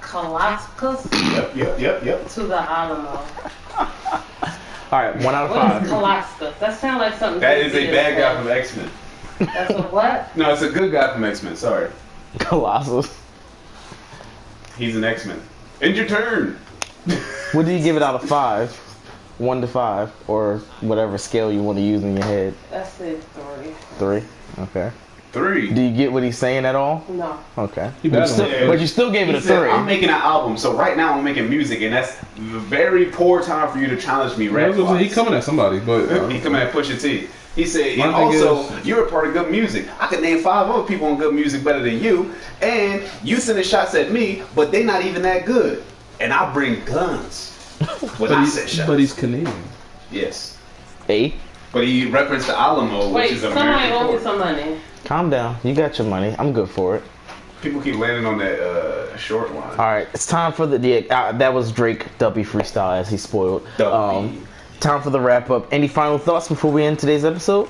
Coloscus Yep. to the Alamo. Alright, 1 out of What 5. is Coloscus? That sounds like something. That is a bad guy from X-Men. That's a what? No, it's a good guy from X-Men. Sorry. Colossus. He's an X-Men. End your turn. What do you give it out of 5? 1 to 5, or whatever scale you want to use in your head. That's it, 3. Okay. 3. Do you get what he's saying at all? No. Okay. He But better. you still gave it a He said, 3. I'm making an album, so right now I'm making music, and that's a very poor time for you to challenge me rap wise. He coming at somebody, but He coming at Pusha T. He said, My and thing also, you're a part of good music. I could name 5 other people on good music better than you, and you sending shots at me, but they not even that good. And I bring guns when I send shots. but he's Canadian. Yes. A. But he referenced the Alamo, which Wait, is somebody American owe me court. some money. Calm down. You got your money. I'm good for it. People keep landing on that short line. Alright, it's time for the that was Drake Duppy freestyle as he spoiled. Duppy. Time for the wrap up. Any final thoughts before we end today's episode?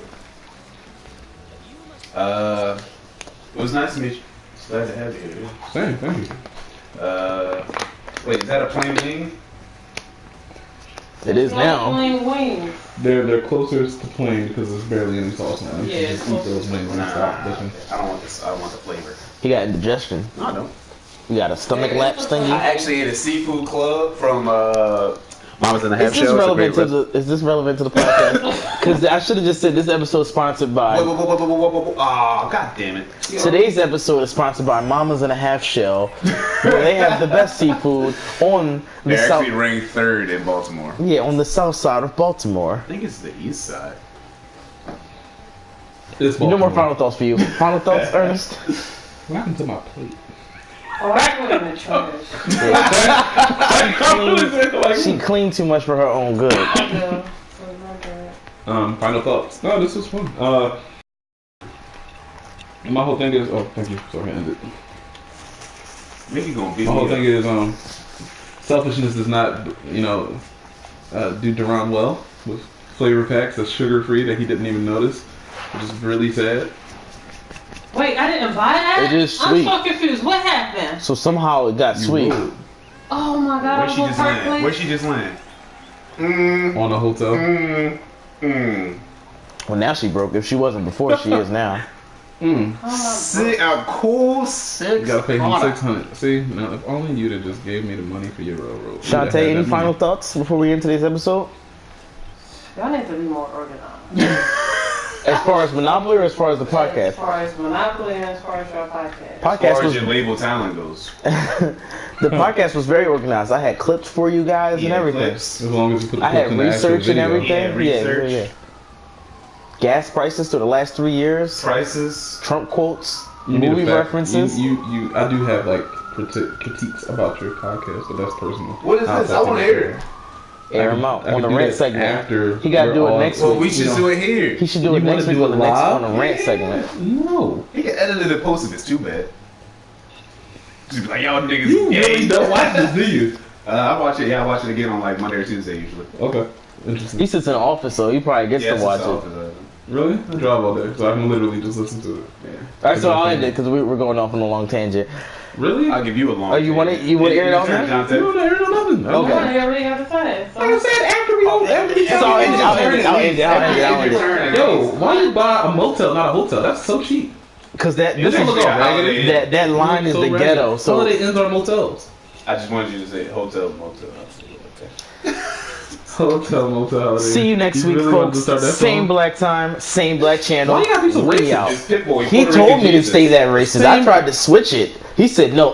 It was nice to meet you. Glad to have you here. Same, thank you. Wait, is that a plain wing? It is now. Plain wings. They're closest to plain because there's barely any sauce on them. Yeah, You it's just eat those wings and Nah, stop bitching. I don't want this. I don't want the flavor. He got indigestion. No, I don't. You got a stomach lapse thingy. I actually ate a seafood club from Mama's and a Half Is this Shell. relevant to the? Is this relevant to the podcast? Because I should have just said this episode is sponsored by. Oh, god damn it. Today's episode is sponsored by Mama's and a Half Shell, where they have the best seafood on the They're south. actually ranked 3rd in Baltimore. Yeah, on the south side of Baltimore. I think it's the east side. It's No more Baltimore. final thoughts for you. Final thoughts, Ernest? What happened to my plate? Oh, I put it in the trash. She cleaned too much for her own good. Yeah, so not bad. Final thoughts. No, this was fun. My whole thing is. Oh, thank you. So I can end it. Maybe gonna beat My whole me thing is selfishness does not do Duran well with flavor packs that's sugar free that he didn't even notice, which is really sad. Wait, I didn't buy that? It is sweet. I'm so confused. What happened? So somehow it got sweet. would. Oh my god, Where'd I she was just on land? Park Where'd she just land? On a hotel. Well, now she broke. If she wasn't before, she is now. Mm. A cool 6. You gotta pay him $600. See, now if only you'd have just gave me the money for your railroad. Shantae, any final thoughts before we end today's episode? Y'all need to be more organized. As far as Monopoly or as far as the As podcast? far as Monopoly and as far as your podcast. As Podcast far as was your label talent goes. the podcast was very organized. I had clips for you guys and everything. Clips. As long as you put the I had clips in the actual research and video. everything. Yeah, research. Yeah. Gas prices through the last 3 years. Prices. Trump quotes. You need Movie a fact- references. You, I do have like critiques about your podcast, but that's personal. What is this? I want to hear it. Air him out on the rant segment. After He got to do we're it all- next Well, week. we should do it here. He should do it You wanna next week do on it the next live? on the rant segment. No. He can edit it and post it. It's too bad. Just be like, y'all niggas. You really don't watch this, do you? I watch it. Yeah, I watch it again on like Monday or Tuesday usually. Okay. Interesting. He sits in the office, so he probably gets to watch it. Really? I drive all day, so I can literally just listen to it. All right, so I'll end it because we're going off on a long tangent. Really? I'll give you a long. Oh, you want it? You want to air it out now? You don't hear nothing. Okay. What do you already have to say? So, Like I said, after we all, after we So I'll end it. I'll end it. Yo, why you buy a motel, not a hotel? That's so cheap. Because that It's this is actually a Holiday Inn. that line is So the regular. ghetto. So Holiday Inns are motels. I just wanted you to say hotel, motel. Okay. Hotel, motel, Holiday Inn. see you next week, really wanted to folks. start that Same song? black time, same black channel. Why you gotta be so We racist? out. It's Pitbull. He Puerto told Rican me to Jesus. stay that racist. I Same- tried to switch it. He said no.